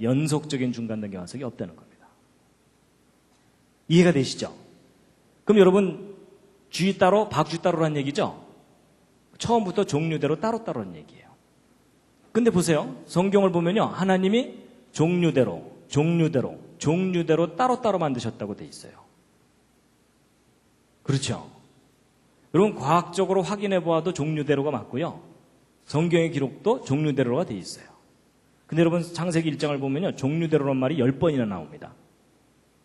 Speaker 1: 연속적인 중간 단계 화석이 없다는 겁니다. 이해가 되시죠? 그럼 여러분 쥐 따로 박쥐 따로란 얘기죠? 처음부터 종류대로 따로따로란 얘기예요. 근데 보세요. 성경을 보면요. 하나님이 종류대로 따로따로 만드셨다고 돼 있어요. 그렇죠? 여러분 과학적으로 확인해 보아도 종류대로가 맞고요. 성경의 기록도 종류대로가 돼 있어요. 근데 여러분 창세기 1장을 보면요. 종류대로란 말이 10번이나 나옵니다.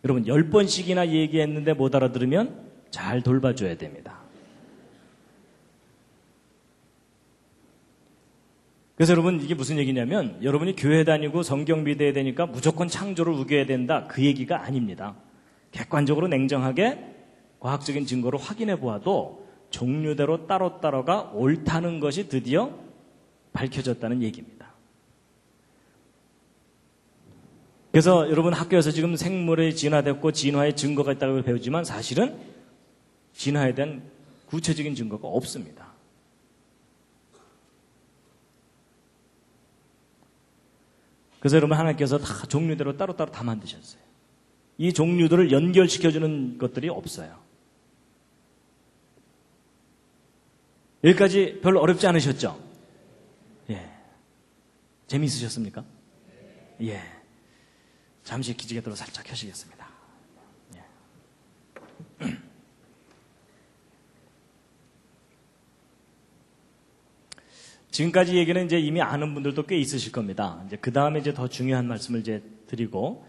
Speaker 1: 여러분 10번씩이나 얘기했는데 못 알아들으면 잘 돌봐줘야 됩니다. 그래서 여러분 이게 무슨 얘기냐면 여러분이 교회 다니고 성경 믿어야 되니까 무조건 창조를 우겨야 된다 그 얘기가 아닙니다. 객관적으로 냉정하게 과학적인 증거로 확인해 보아도 종류대로 따로따로가 옳다는 것이 드디어 밝혀졌다는 얘기입니다. 그래서 여러분 학교에서 지금 생물이 진화됐고 진화의 증거가 있다고 배우지만 사실은 진화에 대한 구체적인 증거가 없습니다. 그래서 여러분 하나님께서 다 종류대로 따로따로 다 만드셨어요. 이 종류들을 연결시켜주는 것들이 없어요. 여기까지 별로 어렵지 않으셨죠? 예. 재미있으셨습니까? 예. 잠시 기지개도로 살짝 켜시겠습니다. 예. 지금까지 얘기는 이제 이미 아는 분들도 꽤 있으실 겁니다. 이제 그 다음에 이제 더 중요한 말씀을 이제 드리고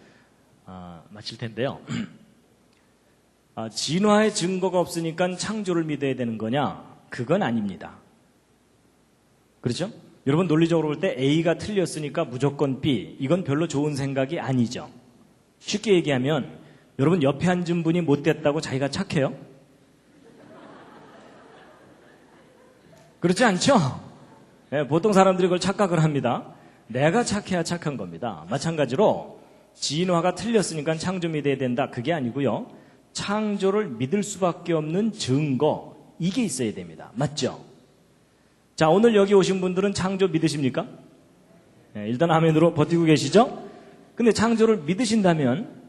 Speaker 1: 마칠 텐데요. 진화의 증거가 없으니까 창조를 믿어야 되는 거냐? 그건 아닙니다. 그렇죠? 여러분 논리적으로 볼 때 A가 틀렸으니까 무조건 B. 이건 별로 좋은 생각이 아니죠. 쉽게 얘기하면 여러분 옆에 앉은 분이 못됐다고 자기가 착해요? 그렇지 않죠? 네, 보통 사람들이 그걸 착각을 합니다. 내가 착해야 착한 겁니다. 마찬가지로 진화가 틀렸으니까 창조 믿어야 된다. 그게 아니고요. 창조를 믿을 수밖에 없는 증거 이게 있어야 됩니다. 맞죠? 자, 오늘 여기 오신 분들은 창조 믿으십니까? 네, 일단 아멘으로 버티고 계시죠? 근데 창조를 믿으신다면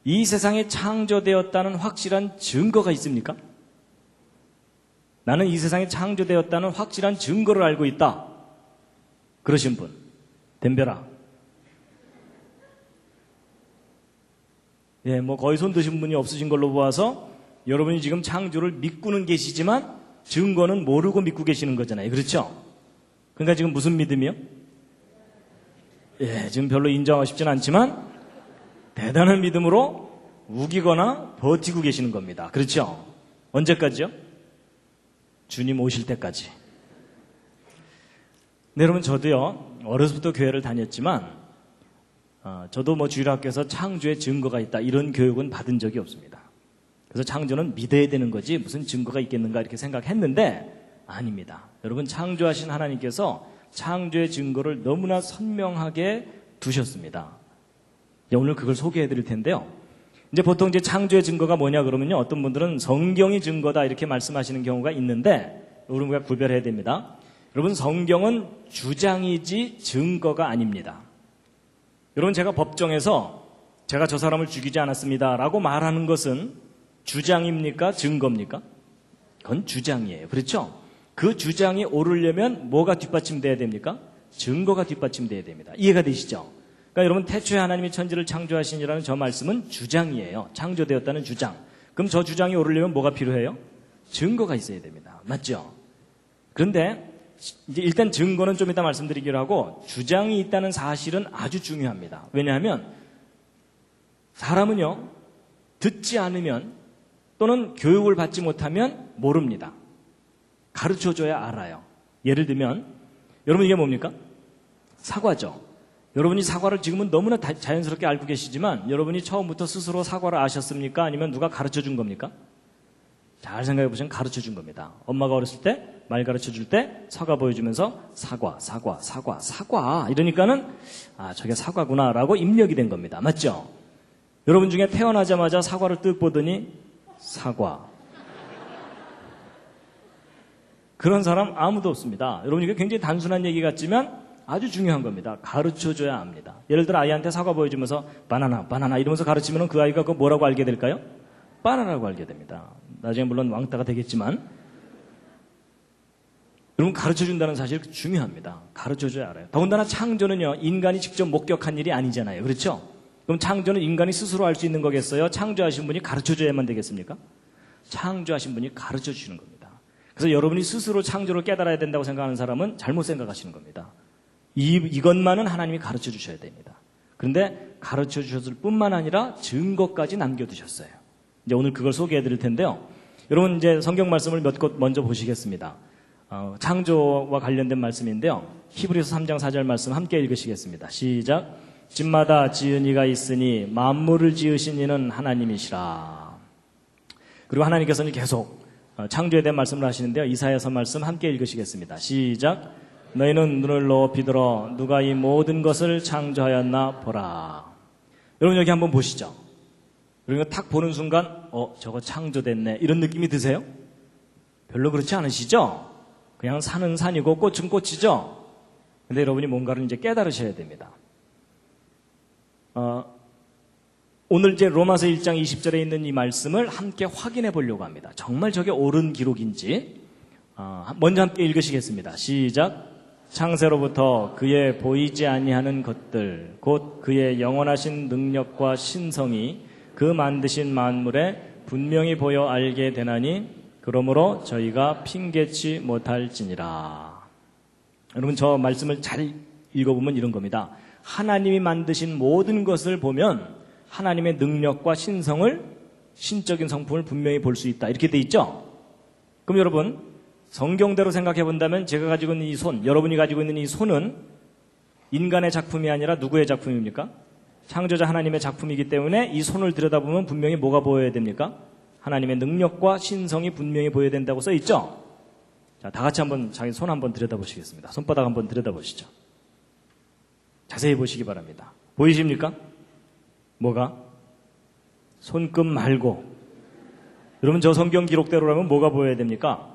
Speaker 1: 이 세상에 창조되었다는 확실한 증거가 있습니까? 나는 이 세상에 창조되었다는 확실한 증거를 알고 있다. 그러신 분, 덤벼라. 예, 뭐 거의 손 드신 분이 없으신 걸로 보아서 여러분이 지금 창조를 믿고는 계시지만 증거는 모르고 믿고 계시는 거잖아요. 그렇죠? 그러니까 지금 무슨 믿음이요? 예, 지금 별로 인정하고 싶진 않지만 대단한 믿음으로 우기거나 버티고 계시는 겁니다. 그렇죠? 언제까지요? 주님 오실 때까지. 네, 여러분 저도요 어려서부터 교회를 다녔지만 저도 뭐 주일학교에서 창조의 증거가 있다 이런 교육은 받은 적이 없습니다. 그래서 창조는 믿어야 되는 거지 무슨 증거가 있겠는가 이렇게 생각했는데 아닙니다. 여러분 창조하신 하나님께서 창조의 증거를 너무나 선명하게 두셨습니다. 오늘 그걸 소개해 드릴 텐데요. 이제 보통 이제 창조의 증거가 뭐냐 그러면요. 어떤 분들은 성경이 증거다 이렇게 말씀하시는 경우가 있는데 우리가 구별해야 됩니다. 여러분 성경은 주장이지 증거가 아닙니다. 여러분 제가 법정에서 제가 저 사람을 죽이지 않았습니다 라고 말하는 것은 주장입니까? 증거입니까? 그건 주장이에요. 그렇죠? 그 주장이 오르려면 뭐가 뒷받침돼야 됩니까? 증거가 뒷받침돼야 됩니다. 이해가 되시죠? 그러니까 여러분 태초에 하나님이 천지를 창조하시니라는 저 말씀은 주장이에요. 창조되었다는 주장. 그럼 저 주장이 오르려면 뭐가 필요해요? 증거가 있어야 됩니다. 맞죠? 그런데 이제 일단 증거는 좀 이따 말씀드리기로 하고 주장이 있다는 사실은 아주 중요합니다. 왜냐하면 사람은요 듣지 않으면 또는 교육을 받지 못하면 모릅니다. 가르쳐줘야 알아요. 예를 들면 여러분 이게 뭡니까? 사과죠. 여러분이 사과를 지금은 너무나 자연스럽게 알고 계시지만 여러분이 처음부터 스스로 사과를 아셨습니까? 아니면 누가 가르쳐준 겁니까? 잘 생각해 보시면 가르쳐준 겁니다. 엄마가 어렸을 때 말 가르쳐줄 때 사과 보여주면서 사과 이러니까는 아 저게 사과구나 라고 입력이 된 겁니다. 맞죠? 여러분 중에 태어나자마자 사과를 뜩 보더니 사과 그런 사람 아무도 없습니다. 여러분, 이게 굉장히 단순한 얘기 같지만 아주 중요한 겁니다. 가르쳐줘야 합니다. 예를 들어 아이한테 사과 보여주면서 바나나, 바나나 이러면서 가르치면 그 아이가 그거 뭐라고 알게 될까요? 바나나라고 알게 됩니다. 나중에 물론 왕따가 되겠지만 여러분, 가르쳐준다는 사실 중요합니다. 가르쳐줘야 알아요. 더군다나 창조는요, 인간이 직접 목격한 일이 아니잖아요. 그렇죠? 그럼 창조는 인간이 스스로 할 수 있는 거겠어요? 창조하신 분이 가르쳐줘야만 되겠습니까? 창조하신 분이 가르쳐주시는 겁니다. 그래서 여러분이 스스로 창조를 깨달아야 된다고 생각하는 사람은 잘못 생각하시는 겁니다. 이것만은 하나님이 가르쳐 주셔야 됩니다. 그런데 가르쳐 주셨을 뿐만 아니라 증거까지 남겨두셨어요. 이제 오늘 그걸 소개해 드릴 텐데요. 여러분, 이제 성경 말씀을 몇 곳 먼저 보시겠습니다. 창조와 관련된 말씀인데요. 히브리서 3장 4절 말씀 함께 읽으시겠습니다. 시작. 집마다 지은 이가 있으니 만물을 지으신 이는 하나님이시라. 그리고 하나님께서는 계속 창조에 대한 말씀을 하시는데요. 이사야서 말씀 함께 읽으시겠습니다. 시작. 너희는 눈을 높이 들어 누가 이 모든 것을 창조하였나 보라. 여러분, 여기 한번 보시죠. 그러니까 탁 보는 순간 저거 창조됐네 이런 느낌이 드세요? 별로 그렇지 않으시죠? 그냥 산은 산이고 꽃은 꽃이죠? 근데 여러분이 뭔가를 이제 깨달으셔야 됩니다. 오늘 이제 로마서 1장 20절에 있는 이 말씀을 함께 확인해 보려고 합니다. 정말 저게 옳은 기록인지 먼저 함께 읽으시겠습니다. 시작. 창세로부터 그의 보이지 아니하는 것들 곧 그의 영원하신 능력과 신성이 그 만드신 만물에 분명히 보여 알게 되나니 그러므로 저희가 핑계치 못할지니라. 여러분, 저 말씀을 잘 읽어보면 이런 겁니다. 하나님이 만드신 모든 것을 보면 하나님의 능력과 신성을, 신적인 성품을 분명히 볼 수 있다. 이렇게 돼 있죠? 그럼 여러분, 성경대로 생각해 본다면 제가 가지고 있는 이 손, 여러분이 가지고 있는 이 손은 인간의 작품이 아니라 누구의 작품입니까? 창조자 하나님의 작품이기 때문에 이 손을 들여다보면 분명히 뭐가 보여야 됩니까? 하나님의 능력과 신성이 분명히 보여야 된다고 써 있죠? 자, 다 같이 한번 자기 손 한번 들여다보시겠습니다. 손바닥 한번 들여다보시죠. 자세히 보시기 바랍니다. 보이십니까? 뭐가? 손끝 말고. 여러분, 저 성경 기록대로라면 뭐가 보여야 됩니까?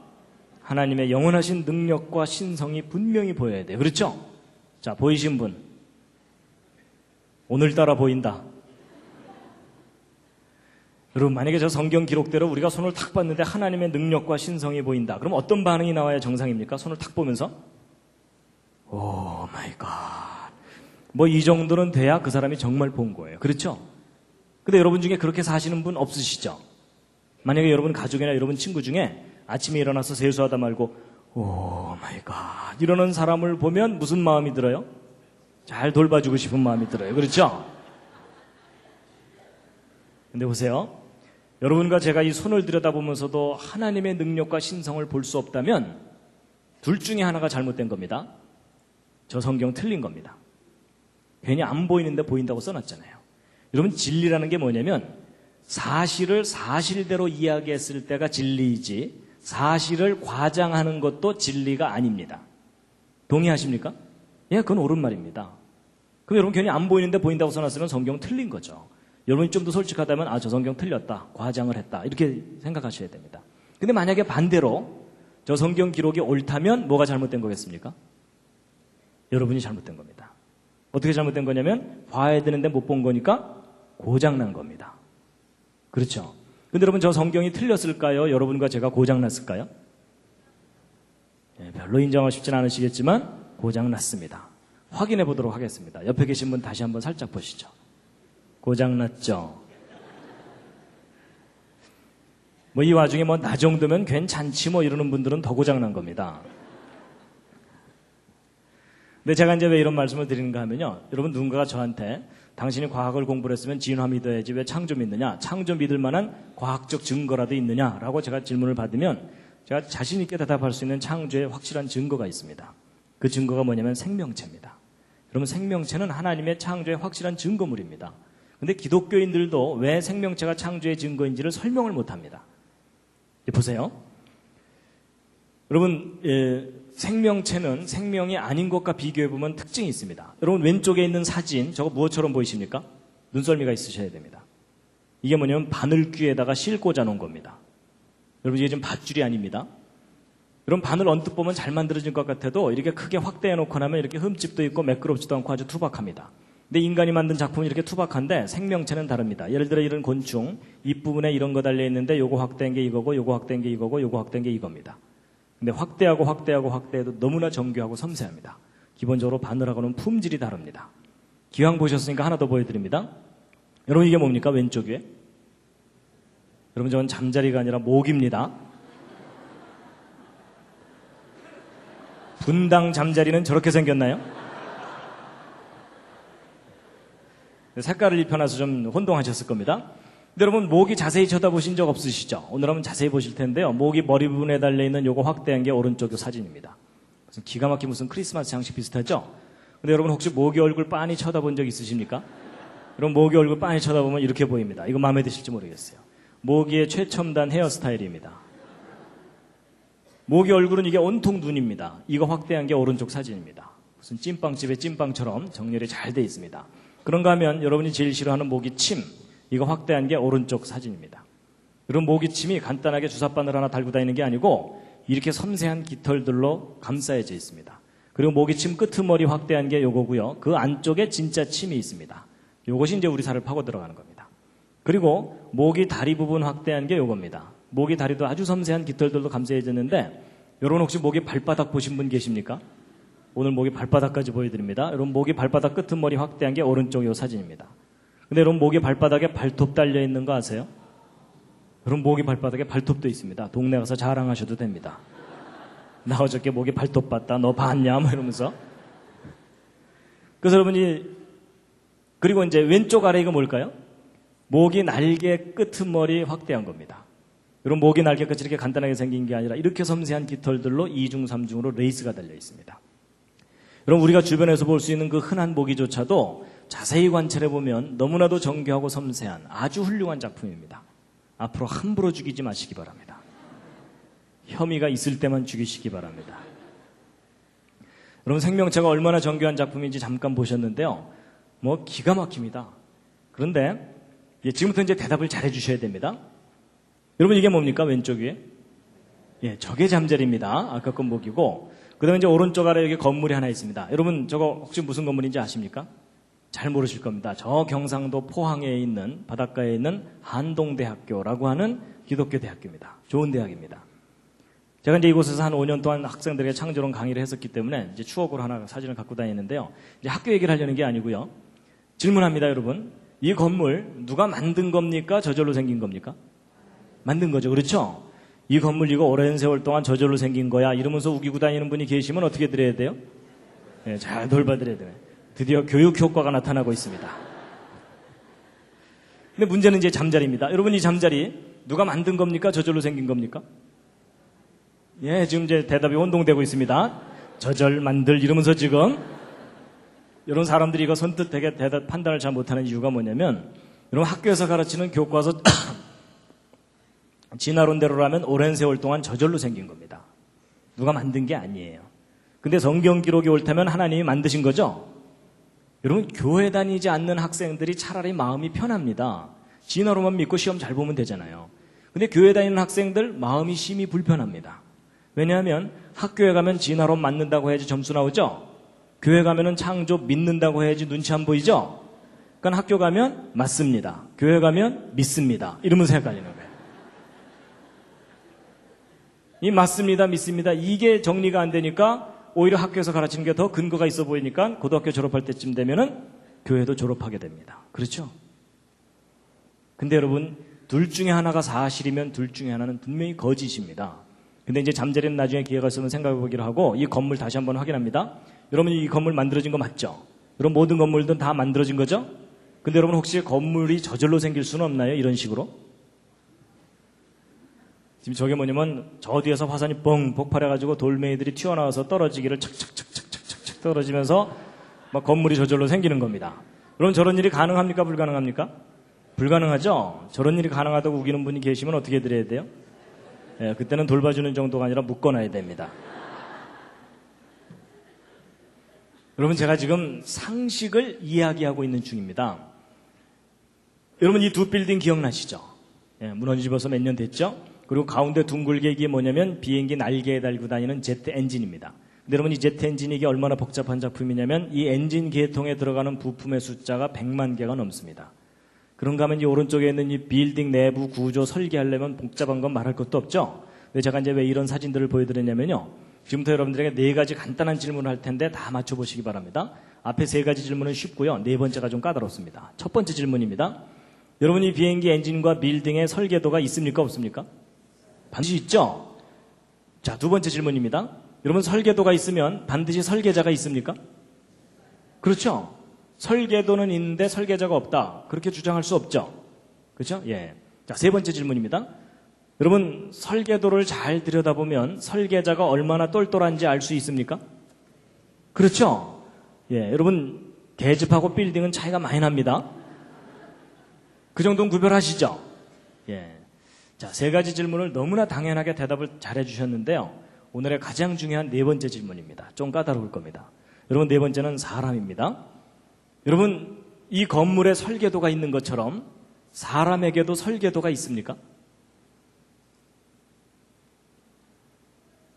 Speaker 1: 하나님의 영원하신 능력과 신성이 분명히 보여야 돼요. 그렇죠? 자, 보이신 분. 오늘따라 보인다. 여러분, 만약에 저 성경 기록대로 우리가 손을 탁 봤는데 하나님의 능력과 신성이 보인다. 그럼 어떤 반응이 나와야 정상입니까? 손을 탁 보면서? 오 마이 갓. 뭐 이 정도는 돼야 그 사람이 정말 본 거예요. 그렇죠? 근데 여러분 중에 그렇게 사시는 분 없으시죠? 만약에 여러분 가족이나 여러분 친구 중에 아침에 일어나서 세수하다 말고 오 마이 갓 이러는 사람을 보면 무슨 마음이 들어요? 잘 돌봐주고 싶은 마음이 들어요. 그렇죠? 근데 보세요. 여러분과 제가 이 손을 들여다보면서도 하나님의 능력과 신성을 볼 수 없다면 둘 중에 하나가 잘못된 겁니다. 저 성경 틀린 겁니다. 괜히 안 보이는데 보인다고 써놨잖아요. 여러분, 진리라는 게 뭐냐면 사실을 사실대로 이야기했을 때가 진리이지 사실을 과장하는 것도 진리가 아닙니다. 동의하십니까? 예, 그건 옳은 말입니다. 그럼 여러분 괜히 안 보이는데 보인다고 써놨으면 성경 틀린 거죠. 여러분이 좀 더 솔직하다면 저 성경 틀렸다, 과장을 했다 이렇게 생각하셔야 됩니다. 근데 만약에 반대로 저 성경 기록이 옳다면 뭐가 잘못된 거겠습니까? 여러분이 잘못된 겁니다. 어떻게 잘못된 거냐면 봐야 되는데 못 본 거니까 고장난 겁니다. 그렇죠? 근데 여러분, 저 성경이 틀렸을까요? 여러분과 제가 고장났을까요? 네, 별로 인정하고 싶진 않으시겠지만 고장났습니다. 확인해 보도록 하겠습니다. 옆에 계신 분 다시 한번 살짝 보시죠. 고장났죠? 뭐 이 와중에 뭐 나 정도면 괜찮지 뭐 이러는 분들은 더 고장난 겁니다. 근데 제가 이제 왜 이런 말씀을 드리는가 하면요. 여러분, 누군가가 저한테 당신이 과학을 공부를 했으면 진화 믿어야지 왜 창조 믿느냐? 창조 믿을 만한 과학적 증거라도 있느냐라고 제가 질문을 받으면 제가 자신 있게 대답할 수 있는 창조의 확실한 증거가 있습니다. 그 증거가 뭐냐면 생명체입니다. 여러분, 생명체는 하나님의 창조의 확실한 증거물입니다. 근데 기독교인들도 왜 생명체가 창조의 증거인지를 설명을 못합니다. 보세요. 여러분, 생명체는 생명이 아닌 것과 비교해보면 특징이 있습니다. 여러분, 왼쪽에 있는 사진, 저거 무엇처럼 보이십니까? 눈썰미가 있으셔야 됩니다. 이게 뭐냐면 바늘귀에다가 실 꽂아 놓은 겁니다. 여러분, 이게 지금 밧줄이 아닙니다. 이런 반을 언뜻 보면 잘 만들어진 것 같아도 이렇게 크게 확대해 놓고 나면 이렇게 흠집도 있고 매끄럽지도 않고 아주 투박합니다. 근데 인간이 만든 작품은 이렇게 투박한데 생명체는 다릅니다. 예를 들어 이런 곤충, 입부분에 이런 거 달려 있는데 요거 확대한 게 이거고 요거 확대한 게 이거고 요거 확대한 게 이겁니다. 근데 확대해도 너무나 정교하고 섬세합니다. 기본적으로 바늘하고는 품질이 다릅니다. 기왕 보셨으니까 하나 더 보여드립니다. 여러분 이게 뭡니까? 왼쪽 위에? 여러분 저건 잠자리가 아니라 모기입니다. 분당 잠자리는 저렇게 생겼나요? 색깔을 입혀놔서 좀 혼동하셨을 겁니다. 근데 여러분 모기 자세히 쳐다보신 적 없으시죠? 오늘 한번 자세히 보실 텐데요. 모기 머리 부분에 달려있는 요거 확대한 게 오른쪽 사진입니다. 무슨 기가 막힌 무슨 크리스마스 장식 비슷하죠? 근데 여러분 혹시 모기 얼굴 빤히 쳐다본 적 있으십니까? 여러분 모기 얼굴 빤히 쳐다보면 이렇게 보입니다. 이거 마음에 드실지 모르겠어요. 모기의 최첨단 헤어스타일입니다. 모기 얼굴은 이게 온통 눈입니다. 이거 확대한 게 오른쪽 사진입니다. 무슨 찐빵집의 찐빵처럼 정렬이 잘 돼 있습니다. 그런가 하면 여러분이 제일 싫어하는 모기침, 이거 확대한 게 오른쪽 사진입니다. 이런 모기침이 간단하게 주사바늘 하나 달고 다니는 게 아니고 이렇게 섬세한 깃털들로 감싸여져 있습니다. 그리고 모기침 끄트머리 확대한 게 요거고요. 그 안쪽에 진짜 침이 있습니다. 요것이 이제 우리 살을 파고 들어가는 겁니다. 그리고 모기 다리 부분 확대한 게 요겁니다. 모기 다리도 아주 섬세한 깃털들로 감싸여졌는데 여러분 혹시 모기 발바닥 보신 분 계십니까? 오늘 모기 발바닥까지 보여드립니다. 여러분 모기 발바닥 끄트머리 확대한 게 오른쪽 요 사진입니다. 근데 여러분 모기 발바닥에 발톱 달려있는 거 아세요? 여러분 모기 발바닥에 발톱도 있습니다. 동네 가서 자랑하셔도 됩니다. 나 어저께 모기 발톱 봤다. 너 봤냐? 뭐 이러면서. 그래서 여러분이 그리고 이제 왼쪽 아래 이거 뭘까요? 모기 날개 끄트머리 확대한 겁니다. 여러분 모기 날개 끝이 이렇게 간단하게 생긴 게 아니라 이렇게 섬세한 깃털들로 2중, 3중으로 레이스가 달려 있습니다. 여러분 우리가 주변에서 볼 수 있는 그 흔한 모기조차도 자세히 관찰해 보면 너무나도 정교하고 섬세한 아주 훌륭한 작품입니다. 앞으로 함부로 죽이지 마시기 바랍니다. 혐의가 있을 때만 죽이시기 바랍니다. 여러분 생명체가 얼마나 정교한 작품인지 잠깐 보셨는데요. 뭐 기가 막힙니다. 그런데 지금부터 이제 대답을 잘 해주셔야 됩니다. 여러분 이게 뭡니까? 왼쪽 위에? 예, 저게 잠자리입니다. 아까 건 모기고 그 다음에 이제 오른쪽 아래 여기 건물이 하나 있습니다. 여러분 저거 혹시 무슨 건물인지 아십니까? 잘 모르실 겁니다. 저 경상도 포항에 있는 바닷가에 있는 한동대학교라고 하는 기독교 대학교입니다. 좋은 대학입니다. 제가 이제 이곳에서 한 5년 동안 학생들에게 창조론 강의를 했었기 때문에 이제 추억으로 하나 사진을 갖고 다니는데요. 이제 학교 얘기를 하려는 게 아니고요. 질문합니다, 여러분. 이 건물 누가 만든 겁니까? 저절로 생긴 겁니까? 만든 거죠. 그렇죠? 이 건물 이거 오랜 세월 동안 저절로 생긴 거야. 이러면서 우기고 다니는 분이 계시면 어떻게 드려야 돼요? 네, 잘 돌봐드려야 돼요. 드디어 교육 효과가 나타나고 있습니다. 근데 문제는 이제 잠자리입니다. 여러분 이 잠자리 누가 만든 겁니까? 저절로 생긴 겁니까? 예, 지금 이제 대답이 혼동되고 있습니다. 저절 만들 이러면서 지금 이런 사람들이 이거 선뜻 되게 대답 판단을 잘 못하는 이유가 뭐냐면 여러분 학교에서 가르치는 교과서 진화론대로라면 오랜 세월 동안 저절로 생긴 겁니다. 누가 만든 게 아니에요. 근데 성경 기록이 옳다면 하나님이 만드신 거죠? 여러분 교회 다니지 않는 학생들이 차라리 마음이 편합니다. 진화론만 믿고 시험 잘 보면 되잖아요. 근데 교회 다니는 학생들 마음이 심히 불편합니다. 왜냐하면 학교에 가면 진화론 맞는다고 해야지 점수 나오죠? 교회 가면은 창조 믿는다고 해야지 눈치 안 보이죠? 그러니까 학교 가면 맞습니다. 교회 가면 믿습니다. 이러면서 헷갈리는 거예요. 이 맞습니다, 믿습니다. 이게 정리가 안 되니까 오히려 학교에서 가르치는 게 더 근거가 있어 보이니까 고등학교 졸업할 때쯤 되면은 교회도 졸업하게 됩니다. 그렇죠? 근데 여러분, 둘 중에 하나가 사실이면 둘 중에 하나는 분명히 거짓입니다. 근데 이제 잠자리는 나중에 기회가 있으면 생각해 보기로 하고 이 건물 다시 한번 확인합니다. 여러분 이 건물 만들어진 거 맞죠? 여러분 모든 건물들은 다 만들어진 거죠? 근데 여러분 혹시 건물이 저절로 생길 수는 없나요? 이런 식으로? 지금 저게 뭐냐면 저 뒤에서 화산이 뻥 폭발해가지고 돌멩이들이 튀어나와서 떨어지기를 착착착착착착 떨어지면서 막 건물이 저절로 생기는 겁니다. 그럼 저런 일이 가능합니까? 불가능합니까? 불가능하죠? 저런 일이 가능하다고 우기는 분이 계시면 어떻게 드려야 돼요? 예, 그때는 돌봐주는 정도가 아니라 묶어놔야 됩니다. 여러분 제가 지금 상식을 이야기하고 있는 중입니다. 여러분 이 두 빌딩 기억나시죠? 예, 무너지고서 몇 년 됐죠? 그리고 가운데 둥글게 이게 뭐냐면 비행기 날개에 달고 다니는 제트 엔진입니다. 근데 여러분 이 제트 엔진이 이게 얼마나 복잡한 작품이냐면 이 엔진 계통에 들어가는 부품의 숫자가 100만 개가 넘습니다. 그런가 하면 이 오른쪽에 있는 이 빌딩 내부 구조 설계하려면 복잡한 건 말할 것도 없죠. 근데 제가 이제 왜 이런 사진들을 보여드렸냐면요. 지금부터 여러분들에게 4가지 간단한 질문을 할 텐데 다 맞춰보시기 바랍니다. 앞에 3가지 질문은 쉽고요. 4번째가 좀 까다롭습니다. 첫 번째 질문입니다. 여러분 이 비행기 엔진과 빌딩의 설계도가 있습니까? 없습니까? 반드시 있죠? 자, 2번째 질문입니다. 여러분 설계도가 있으면 반드시 설계자가 있습니까? 그렇죠? 설계도는 있는데 설계자가 없다. 그렇게 주장할 수 없죠? 그렇죠? 예. 자, 3번째 질문입니다. 여러분 설계도를 잘 들여다보면 설계자가 얼마나 똘똘한지 알 수 있습니까? 그렇죠? 예, 여러분 계집하고 빌딩은 차이가 많이 납니다. 그 정도는 구별하시죠? 예. 자, 3가지 질문을 너무나 당연하게 대답을 잘 해주셨는데요. 오늘의 가장 중요한 4번째 질문입니다. 좀 까다로울 겁니다. 여러분 4번째는 사람입니다. 여러분 이 건물에 설계도가 있는 것처럼 사람에게도 설계도가 있습니까?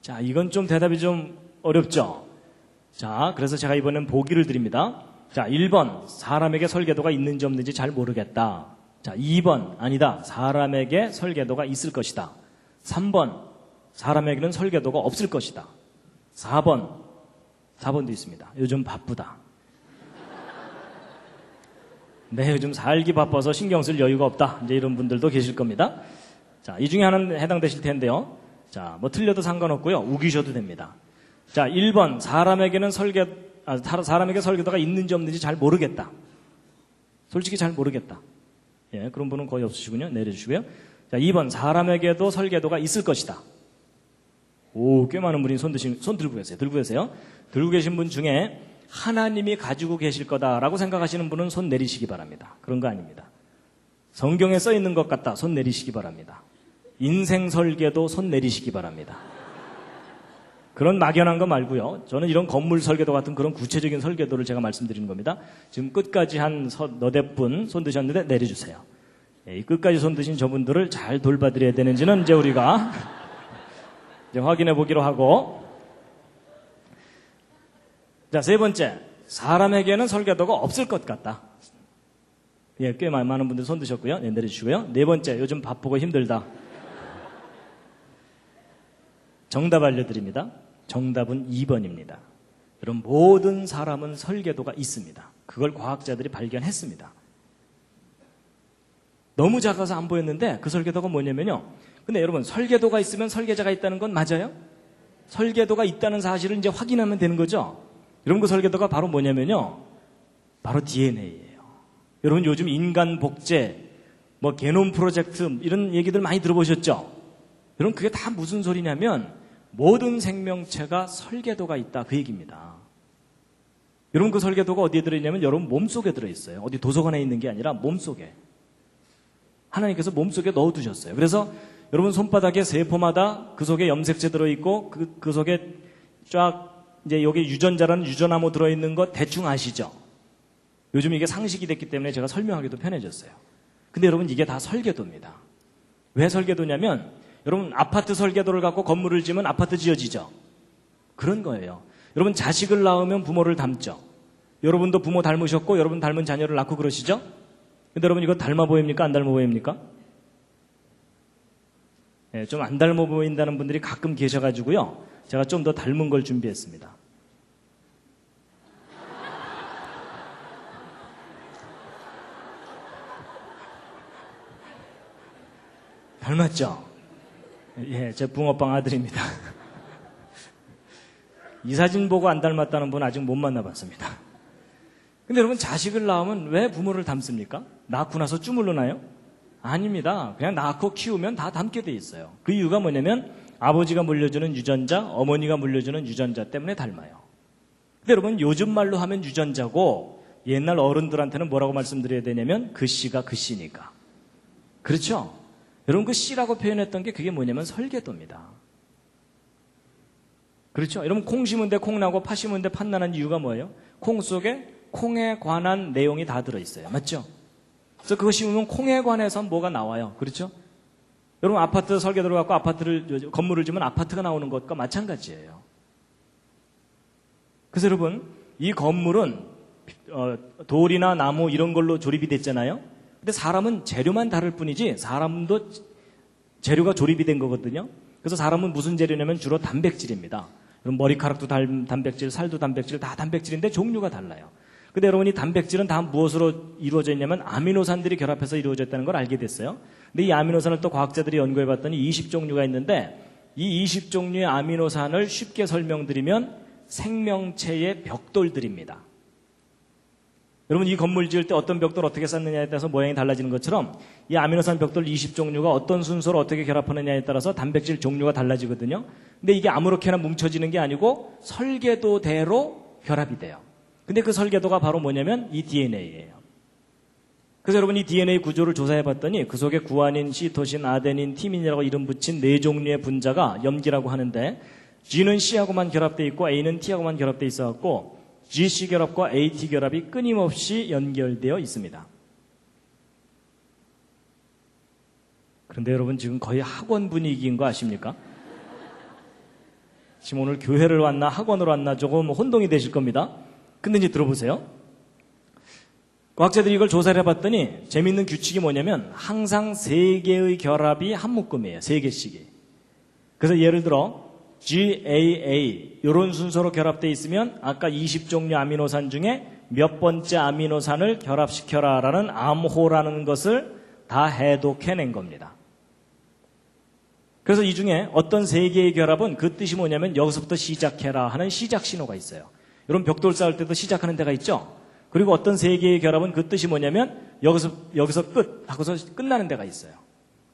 Speaker 1: 자, 이건 좀 대답이 좀 어렵죠? 자, 그래서 제가 이번엔 보기를 드립니다. 자, 1번 사람에게 설계도가 있는지 없는지 잘 모르겠다. 자, 2번 아니다. 사람에게 설계도가 있을 것이다. 3번 사람에게는 설계도가 없을 것이다. 4번도 있습니다. 요즘 바쁘다. 네, 요즘 살기 바빠서 신경 쓸 여유가 없다. 이제 이런 분들도 계실 겁니다. 자, 이 중에 하나는 해당되실 텐데요. 자, 뭐 틀려도 상관없고요. 우기셔도 됩니다. 자, 1번 사람에게 설계도가 있는지 없는지 잘 모르겠다. 솔직히 잘 모르겠다. 예, 그런 분은 거의 없으시군요. 내려주시고요. 자, 2번 사람에게도 설계도가 있을 것이다. 오, 꽤 많은 분이 손 들고 계세요. 들고 계신 분 중에 하나님이 가지고 계실 거다라고 생각하시는 분은 손 내리시기 바랍니다. 그런 거 아닙니다. 성경에 써 있는 것 같다. 손 내리시기 바랍니다. 인생 설계도 손 내리시기 바랍니다. 그런 막연한 거 말고요. 저는 이런 건물 설계도 같은 그런 구체적인 설계도를 제가 말씀드리는 겁니다. 지금 끝까지 한 너댓 분 손 드셨는데 내려주세요. 이 끝까지 손 드신 저분들을 잘 돌봐드려야 되는지는 이제 우리가 이제 확인해 보기로 하고. 자, 3번째. 사람에게는 설계도가 없을 것 같다. 예, 꽤 많은 분들 손 드셨고요. 네, 내려주시고요. 4번째. 요즘 바쁘고 힘들다. 정답 알려드립니다. 정답은 2번입니다. 여러분, 모든 사람은 설계도가 있습니다. 그걸 과학자들이 발견했습니다. 너무 작아서 안 보였는데 그 설계도가 뭐냐면요. 근데 여러분, 설계도가 있으면 설계자가 있다는 건 맞아요? 설계도가 있다는 사실을 이제 확인하면 되는 거죠. 여러분, 그 설계도가 바로 뭐냐면요. 바로 DNA예요. 여러분, 요즘 인간 복제, 뭐 게놈 프로젝트 이런 얘기들 많이 들어보셨죠? 여러분, 그게 다 무슨 소리냐면 모든 생명체가 설계도가 있다, 그 얘기입니다. 여러분, 그 설계도가 어디에 들어있냐면 여러분 몸속에 들어있어요. 어디 도서관에 있는 게 아니라 몸속에. 하나님께서 몸속에 넣어두셨어요. 그래서 여러분 손바닥에 세포마다 그 속에 염색체 들어있고 그 속에 쫙 이제 여기 유전자라는 유전암호 들어있는 거 대충 아시죠? 요즘 이게 상식이 됐기 때문에 제가 설명하기도 편해졌어요. 근데 여러분 이게 다 설계도입니다. 왜 설계도냐면 여러분 아파트 설계도를 갖고 건물을 지으면 아파트 지어지죠? 그런 거예요. 여러분 자식을 낳으면 부모를 닮죠? 여러분도 부모 닮으셨고 여러분 닮은 자녀를 낳고 그러시죠? 근데 여러분 이거 닮아 보입니까? 안 닮아 보입니까? 네, 좀 안 닮아 보인다는 분들이 가끔 계셔가지고요. 제가 좀 더 닮은 걸 준비했습니다. 닮았죠? 예, 제 붕어빵 아들입니다. 이 사진 보고 안 닮았다는 분 아직 못 만나봤습니다. 근데 여러분 자식을 낳으면 왜 부모를 닮습니까? 낳고 나서 주물러나요? 아닙니다. 그냥 낳고 키우면 다 닮게 돼 있어요. 그 이유가 뭐냐면 아버지가 물려주는 유전자, 어머니가 물려주는 유전자 때문에 닮아요. 근데 여러분 요즘 말로 하면 유전자고 옛날 어른들한테는 뭐라고 말씀드려야 되냐면 그 씨가 그 씨니까. 그렇죠? 여러분 그 씨라고 표현했던 게 그게 뭐냐면 설계도입니다. 그렇죠? 여러분 콩 심은데 콩 나고 파 심은데 팥 나는 이유가 뭐예요? 콩 속에 콩에 관한 내용이 다 들어있어요. 맞죠? 그래서 그거 심으면 콩에 관해서 뭐가 나와요. 그렇죠? 여러분 아파트 설계 들어갖고 건물을 지면 아파트가 나오는 것과 마찬가지예요. 그래서 여러분 이 건물은 돌이나 나무 이런 걸로 조립이 됐잖아요. 근데 사람은 재료만 다를 뿐이지 사람도 재료가 조립이 된 거거든요. 그래서 사람은 무슨 재료냐면 주로 단백질입니다. 여러분 머리카락도 단백질, 살도 단백질, 다 단백질인데 종류가 달라요. 근데 여러분 이 단백질은 다 무엇으로 이루어져 있냐면 아미노산들이 결합해서 이루어졌다는 걸 알게 됐어요. 근데 이 아미노산을 또 과학자들이 연구해 봤더니 20종류가 있는데 이 20종류의 아미노산을 쉽게 설명드리면 생명체의 벽돌들입니다. 여러분 이 건물 지을 때 어떤 벽돌 어떻게 쌓느냐에 따라서 모양이 달라지는 것처럼 이 아미노산 벽돌 20종류가 어떤 순서로 어떻게 결합하느냐에 따라서 단백질 종류가 달라지거든요. 근데 이게 아무렇게나 뭉쳐지는 게 아니고 설계도대로 결합이 돼요. 근데 그 설계도가 바로 뭐냐면 이 DNA예요. 그래서 여러분 이 DNA 구조를 조사해 봤더니 그 속에 구아닌, 시토신, 아데닌, 티민이라고 이름 붙인 4종류의 분자가 염기라고 하는데 G는 C하고만 결합되어 있고 A는 T하고만 결합되어 있어갖고 GC 결합과 AT 결합이 끊임없이 연결되어 있습니다. 그런데 여러분 지금 거의 학원 분위기인 거 아십니까? 지금 오늘 교회를 왔나 학원을 왔나 조금 혼동이 되실 겁니다. 근데 이제 들어보세요. 과학자들이 이걸 조사를 해봤더니 재미있는 규칙이 뭐냐면 항상 3개의 결합이 한 묶음이에요. 3개씩이. 그래서 예를 들어 GAA 이런 순서로 결합되어 있으면 아까 20종류 아미노산 중에 몇 번째 아미노산을 결합시켜라라는 암호라는 것을 다 해독해낸 겁니다. 그래서 이 중에 어떤 3개의 결합은 그 뜻이 뭐냐면 여기서부터 시작해라 하는 시작 신호가 있어요. 여러분 벽돌 쌓을 때도 시작하는 데가 있죠. 그리고 어떤 3개의 결합은 그 뜻이 뭐냐면 여기서 끝 하고서 끝나는 데가 있어요.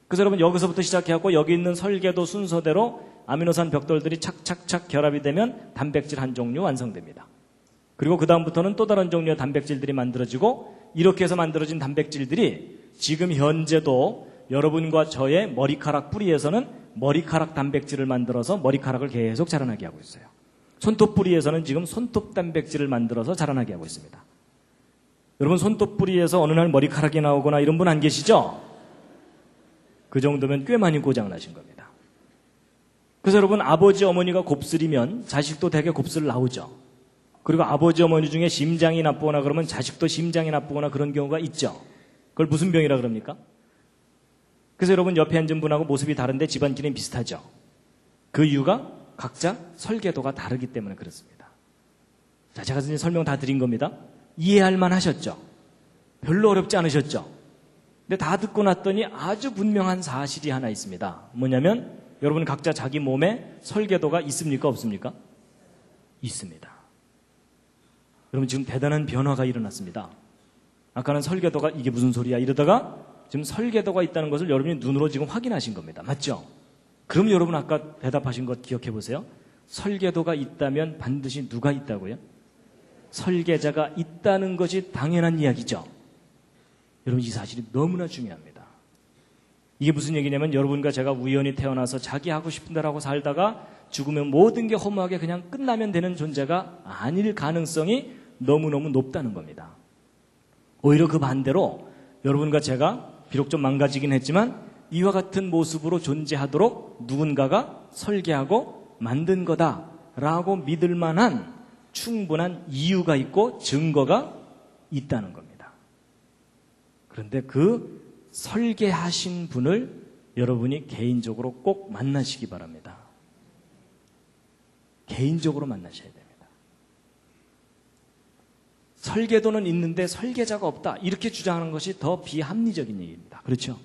Speaker 1: 그래서 여러분 여기서부터 시작해갖고 여기 있는 설계도 순서대로 아미노산 벽돌들이 착착착 결합이 되면 단백질 한 종류 완성됩니다. 그리고 그 다음부터는 또 다른 종류의 단백질들이 만들어지고 이렇게 해서 만들어진 단백질들이 지금 현재도 여러분과 저의 머리카락 뿌리에서는 머리카락 단백질을 만들어서 머리카락을 계속 자라나게 하고 있어요. 손톱 뿌리에서는 지금 손톱 단백질을 만들어서 자라나게 하고 있습니다. 여러분 손톱 뿌리에서 어느 날 머리카락이 나오거나 이런 분 안 계시죠? 그 정도면 꽤 많이 고장나신 겁니다. 그래서 여러분 아버지 어머니가 곱슬이면 자식도 되게 곱슬 나오죠. 그리고 아버지 어머니 중에 심장이 나쁘거나 그러면 자식도 심장이 나쁘거나 그런 경우가 있죠. 그걸 무슨 병이라 그럽니까? 그래서 여러분 옆에 앉은 분하고 모습이 다른데 집안끼리는 비슷하죠. 그 이유가 각자 설계도가 다르기 때문에 그렇습니다. 자, 제가 이제 설명 다 드린 겁니다. 이해할 만 하셨죠? 별로 어렵지 않으셨죠? 근데 다 듣고 났더니 아주 분명한 사실이 하나 있습니다. 뭐냐면 여러분 각자 자기 몸에 설계도가 있습니까? 없습니까? 있습니다. 여러분 지금 대단한 변화가 일어났습니다. 아까는 설계도가 이게 무슨 소리야 이러다가 지금 설계도가 있다는 것을 여러분이 눈으로 지금 확인하신 겁니다. 맞죠? 그럼 여러분 아까 대답하신 것 기억해 보세요. 설계도가 있다면 반드시 누가 있다고요? 설계자가 있다는 것이 당연한 이야기죠. 여러분 이 사실이 너무나 중요합니다. 이게 무슨 얘기냐면 여러분과 제가 우연히 태어나서 자기 하고 싶은 대로 하고 살다가 죽으면 모든 게 허무하게 그냥 끝나면 되는 존재가 아닐 가능성이 너무너무 높다는 겁니다. 오히려 그 반대로 여러분과 제가 비록 좀 망가지긴 했지만 이와 같은 모습으로 존재하도록 누군가가 설계하고 만든 거다라고 믿을 만한 충분한 이유가 있고 증거가 있다는 겁니다. 그런데 그 설계하신 분을 여러분이 개인적으로 꼭 만나시기 바랍니다. 개인적으로 만나셔야 됩니다. 설계도는 있는데 설계자가 없다. 이렇게 주장하는 것이 더 비합리적인 얘기입니다. 그렇죠?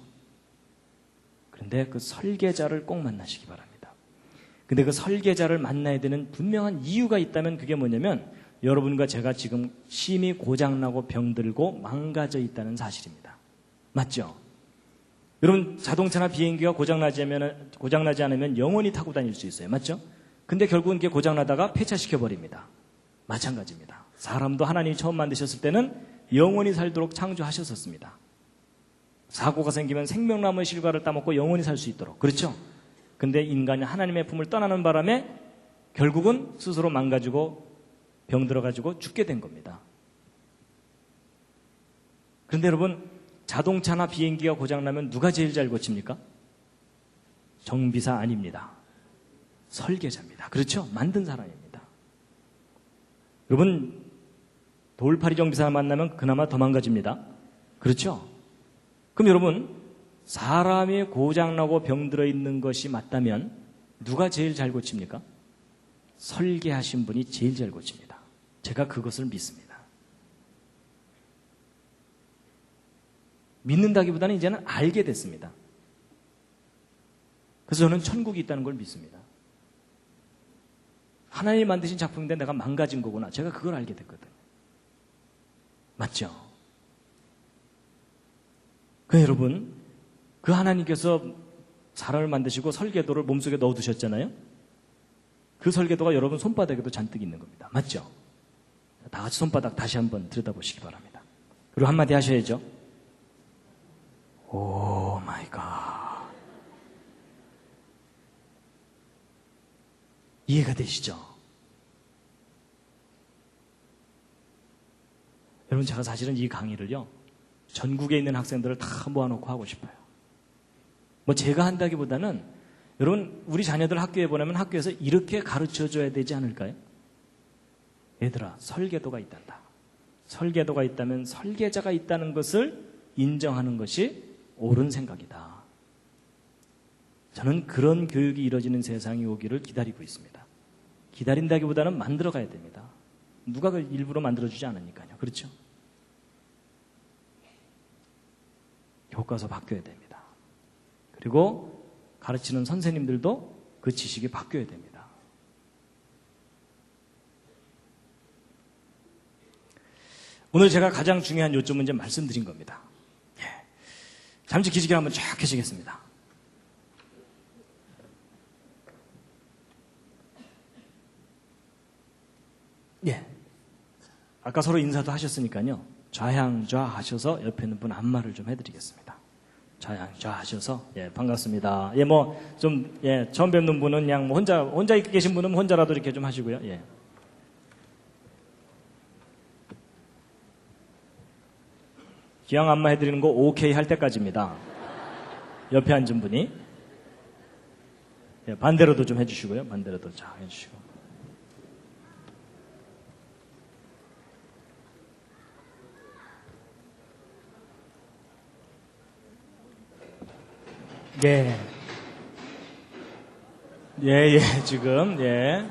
Speaker 1: 그런데 그 설계자를 꼭 만나시기 바랍니다. 근데 그 설계자를 만나야 되는 분명한 이유가 있다면 그게 뭐냐면 여러분과 제가 지금 심히 고장나고 병들고 망가져 있다는 사실입니다. 맞죠? 여러분 자동차나 비행기가 고장나지 않으면 영원히 타고 다닐 수 있어요. 맞죠? 근데 결국은 이게 고장나다가 폐차시켜버립니다. 마찬가지입니다. 사람도 하나님이 처음 만드셨을 때는 영원히 살도록 창조하셨었습니다. 사고가 생기면 생명나무의 실과를 따먹고 영원히 살 수 있도록. 그렇죠? 근데 인간이 하나님의 품을 떠나는 바람에 결국은 스스로 망가지고 병들어가지고 죽게 된 겁니다. 그런데 여러분 자동차나 비행기가 고장나면 누가 제일 잘 고칩니까? 정비사 아닙니다. 설계자입니다. 그렇죠? 만든 사람입니다. 여러분, 돌팔이 정비사 만나면 그나마 더 망가집니다. 그렇죠? 그럼 여러분, 사람이 고장나고 병들어 있는 것이 맞다면 누가 제일 잘 고칩니까? 설계하신 분이 제일 잘 고칩니다. 제가 그것을 믿습니다. 믿는다기보다는 이제는 알게 됐습니다. 그래서 저는 천국이 있다는 걸 믿습니다. 하나님이 만드신 작품인데 내가 망가진 거구나. 제가 그걸 알게 됐거든요. 맞죠? 그 여러분, 그 하나님께서 사람을 만드시고 설계도를 몸속에 넣어두셨잖아요. 그 설계도가 여러분 손바닥에도 잔뜩 있는 겁니다. 맞죠? 다 같이 손바닥 다시 한번 들여다보시기 바랍니다. 그리고 한마디 하셔야죠. 오 마이 갓. 이해가 되시죠? 여러분, 제가 사실은 이 강의를요, 전국에 있는 학생들을 다 모아놓고 하고 싶어요. 뭐 제가 한다기보다는 여러분, 우리 자녀들 학교에 보내면 학교에서 이렇게 가르쳐줘야 되지 않을까요? 얘들아, 설계도가 있단다. 설계도가 있다면 설계자가 있다는 것을 인정하는 것이 옳은 생각이다. 저는 그런 교육이 이루어지는 세상이 오기를 기다리고 있습니다. 기다린다기보다는 만들어가야 됩니다. 누가 그 일부러 만들어주지 않으니까요. 그렇죠? 교과서 바뀌어야 됩니다. 그리고 가르치는 선생님들도 그 지식이 바뀌어야 됩니다. 오늘 제가 가장 중요한 요점은 이제 말씀드린 겁니다. 잠시 기지개 한번 쫙 켜시겠습니다. 예. 아까 서로 인사도 하셨으니까요. 좌향좌 하셔서 옆에 있는 분 안마를 좀 해드리겠습니다. 좌향좌 하셔서, 예, 반갑습니다. 예, 뭐, 좀, 예, 처음 뵙는 분은 그냥 뭐 혼자 계신 분은 혼자라도 이렇게 좀 하시고요. 예. 기왕 안마 해드리는 거 오케이 할 때까지입니다. 옆에 앉은 분이. 예, 반대로도 좀 해주시고요. 반대로도 자, 해주시고. 예. 예, 지금, 예.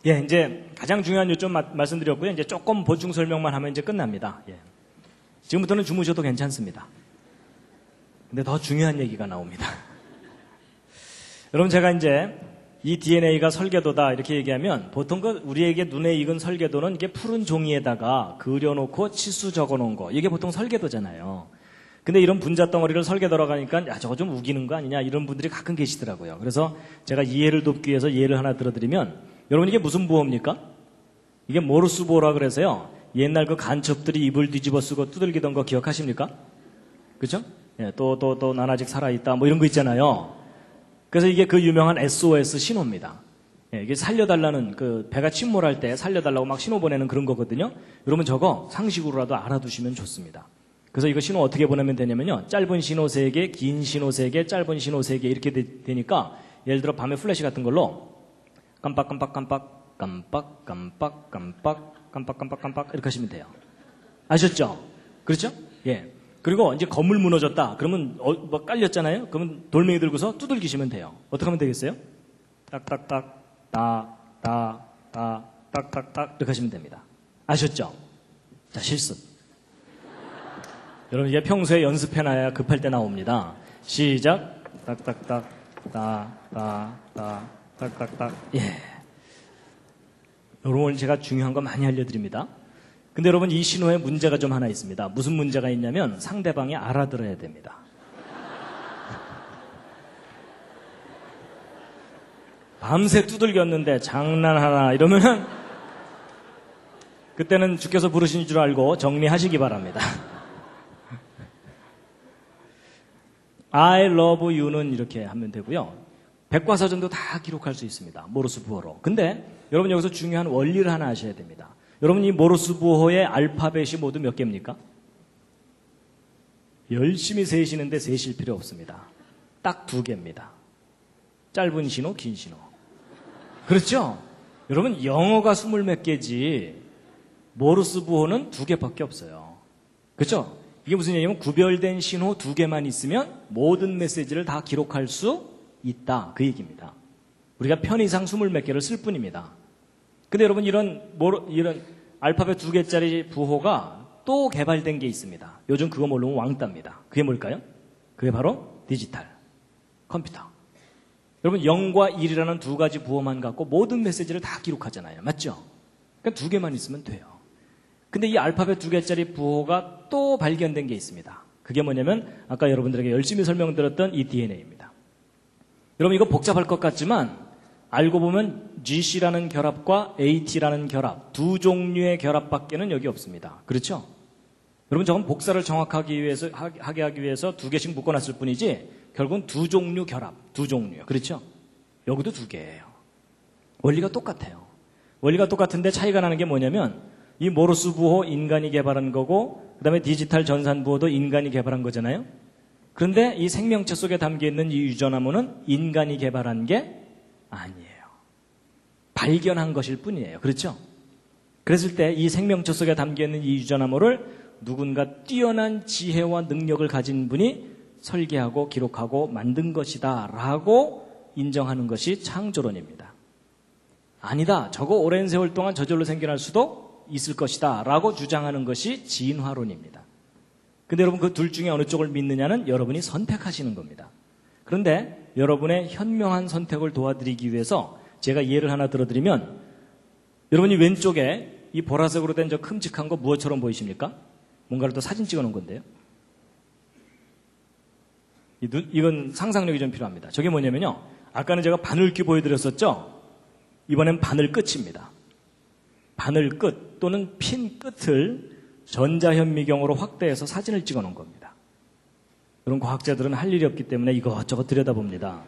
Speaker 1: 예, 이제 가장 중요한 요점 말씀드렸고요. 이제 조금 보충 설명만 하면 이제 끝납니다. 예. 지금부터는 주무셔도 괜찮습니다. 근데 더 중요한 얘기가 나옵니다. 여러분, 제가 이제 이 DNA가 설계도다 이렇게 얘기하면 보통 우리에게 눈에 익은 설계도는 이게 푸른 종이에다가 그려놓고 치수 적어놓은 거, 이게 보통 설계도잖아요. 근데 이런 분자 덩어리를 설계도라고 하니까 야, 저거 좀 우기는 거 아니냐 이런 분들이 가끔 계시더라고요. 그래서 제가 이해를 돕기 위해서 예를 하나 들어드리면, 여러분, 이게 무슨 부호입니까? 이게 모르스 부호라 그래서요, 옛날 그 간첩들이 이불 뒤집어 쓰고 두들기던 거 기억하십니까? 그죠? 예, 또 난 아직 살아있다 뭐 이런 거 있잖아요. 그래서 이게 그 유명한 SOS 신호입니다. 예, 이게 살려달라는, 그 배가 침몰할 때 살려달라고 막 신호 보내는 그런 거거든요. 여러분, 저거 상식으로라도 알아두시면 좋습니다. 그래서 이거 신호 어떻게 보내면 되냐면요, 짧은 신호 3개, 긴 신호 3개, 짧은 신호 3개 이렇게 되니까, 예를 들어 밤에 플래시 같은 걸로 깜빡깜빡깜빡 깜빡깜빡 깜빡 깜빡깜빡깜빡 이렇게 하시면 돼요. 아셨죠? 그렇죠? 예. 그리고 이제 건물 무너졌다 그러면 뭐 깔렸잖아요. 그러면 돌멩이 들고서 두들기시면 돼요. 어떻게 하면 되겠어요? 딱딱딱 딱딱딱 이렇게 하시면 됩니다. 아셨죠? 자, 실습. 여러분, 이게 평소에 연습해놔야 급할 때 나옵니다. 시작. 딱딱딱 딱딱딱. 예. 여러분, 제가 중요한 거 많이 알려드립니다. 근데 여러분, 이 신호에 문제가 좀 하나 있습니다. 무슨 문제가 있냐면 상대방이 알아들어야 됩니다. 밤새 두들겼는데 장난하나 이러면은 그때는 주께서 부르신 줄 알고 정리하시기 바랍니다. I love you는 이렇게 하면 되고요. 백과사전도 다 기록할 수 있습니다. 모르스 부호로. 근데 여러분 여기서 중요한 원리를 하나 아셔야 됩니다. 여러분 이 모르스 부호의 알파벳이 모두 몇 개입니까? 열심히 세시는데 세실 필요 없습니다. 딱 2개입니다. 짧은 신호, 긴 신호. 그렇죠? 여러분 영어가 20몇 개지 모르스 부호는 2개밖에 없어요. 그렇죠? 이게 무슨 얘기냐면 구별된 신호 2개만 있으면 모든 메시지를 다 기록할 수 있다. 그 얘기입니다. 우리가 편의상 20몇 개를 쓸 뿐입니다. 근데 여러분 이런 알파벳 2개짜리 부호가 또 개발된 게 있습니다. 요즘 그거 모르면 왕따입니다. 그게 뭘까요? 그게 바로 디지털 컴퓨터. 여러분 0과 1이라는 2가지 부호만 갖고 모든 메시지를 다 기록하잖아요. 맞죠? 그러니까 2개만 있으면 돼요. 근데 이 알파벳 2개짜리 부호가 또 발견된 게 있습니다. 그게 뭐냐면 아까 여러분들에게 열심히 설명드렸던 이 DNA입니다. 여러분 이거 복잡할 것 같지만 알고 보면 GC라는 결합과 AT라는 결합, 2 종류의 결합밖에는 여기 없습니다. 그렇죠? 여러분 저건 복사를 정확하게 하게 하기 위해서 2개씩 묶어놨을 뿐이지 결국은 2 종류 결합, 2 종류요. 그렇죠? 여기도 2개예요. 원리가 똑같아요. 원리가 똑같은데 차이가 나는 게 뭐냐면 이 모르스 부호 인간이 개발한 거고 그 다음에 디지털 전산 부호도 인간이 개발한 거잖아요. 그런데 이 생명체 속에 담겨있는 이 유전암호는 인간이 개발한 게 아니에요. 발견한 것일 뿐이에요. 그렇죠? 그랬을 때 이 생명체 속에 담겨있는 이 유전암호를 누군가 뛰어난 지혜와 능력을 가진 분이 설계하고 기록하고 만든 것이다 라고 인정하는 것이 창조론입니다. 아니다. 저거 오랜 세월 동안 저절로 생겨날 수도 있을 것이다 라고 주장하는 것이 진화론입니다. 근데 여러분 그 둘 중에 어느 쪽을 믿느냐는 여러분이 선택하시는 겁니다. 그런데 여러분의 현명한 선택을 도와드리기 위해서 제가 예를 하나 들어드리면 여러분이 왼쪽에 이 보라색으로 된 저 큼직한 거 무엇처럼 보이십니까? 뭔가를 또 사진 찍어 놓은 건데요. 이건 상상력이 좀 필요합니다. 저게 뭐냐면요. 아까는 제가 바늘귀 보여드렸었죠? 이번엔 바늘 끝입니다. 바늘 끝 또는 핀 끝을 전자현미경으로 확대해서 사진을 찍어 놓은 겁니다. 그런 과학자들은 할 일이 없기 때문에 이것저것 들여다봅니다.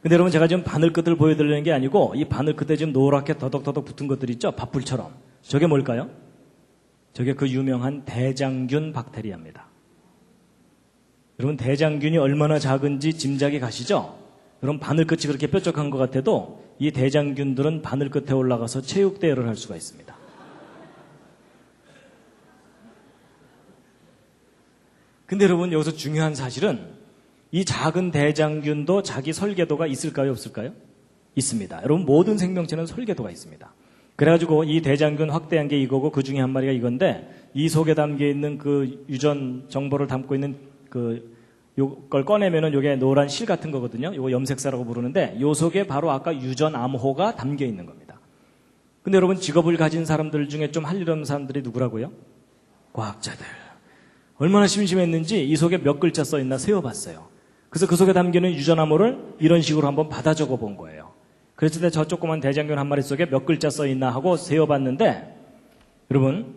Speaker 1: 근데 여러분 제가 지금 바늘 끝을 보여드리는 게 아니고 이 바늘 끝에 지금 노랗게 더덕더덕 붙은 것들 있죠? 밥풀처럼. 저게 뭘까요? 저게 그 유명한 대장균 박테리아입니다. 여러분 대장균이 얼마나 작은지 짐작이 가시죠? 여러분 바늘 끝이 그렇게 뾰족한 것 같아도 이 대장균들은 바늘 끝에 올라가서 체육대회를 할 수가 있습니다. 근데 여러분 여기서 중요한 사실은 이 작은 대장균도 자기 설계도가 있을까요? 없을까요? 있습니다. 여러분 모든 생명체는 설계도가 있습니다. 그래가지고 이 대장균 확대한 게 이거고 그 중에 한 마리가 이건데 이 속에 담겨있는 그 유전 정보를 담고 있는 요걸 꺼내면은 요게 노란 실 같은 거거든요. 요거 염색사라고 부르는데 요 속에 바로 아까 유전 암호가 담겨 있는 겁니다. 근데 여러분 직업을 가진 사람들 중에 좀 할 일 없는 사람들이 누구라고요? 과학자들. 얼마나 심심했는지 이 속에 몇 글자 써 있나 세어봤어요. 그래서 그 속에 담기는 유전 암호를 이런 식으로 한번 받아 적어 본 거예요. 그랬을 때 저 조그만 대장균 한 마리 속에 몇 글자 써 있나 하고 세어봤는데 여러분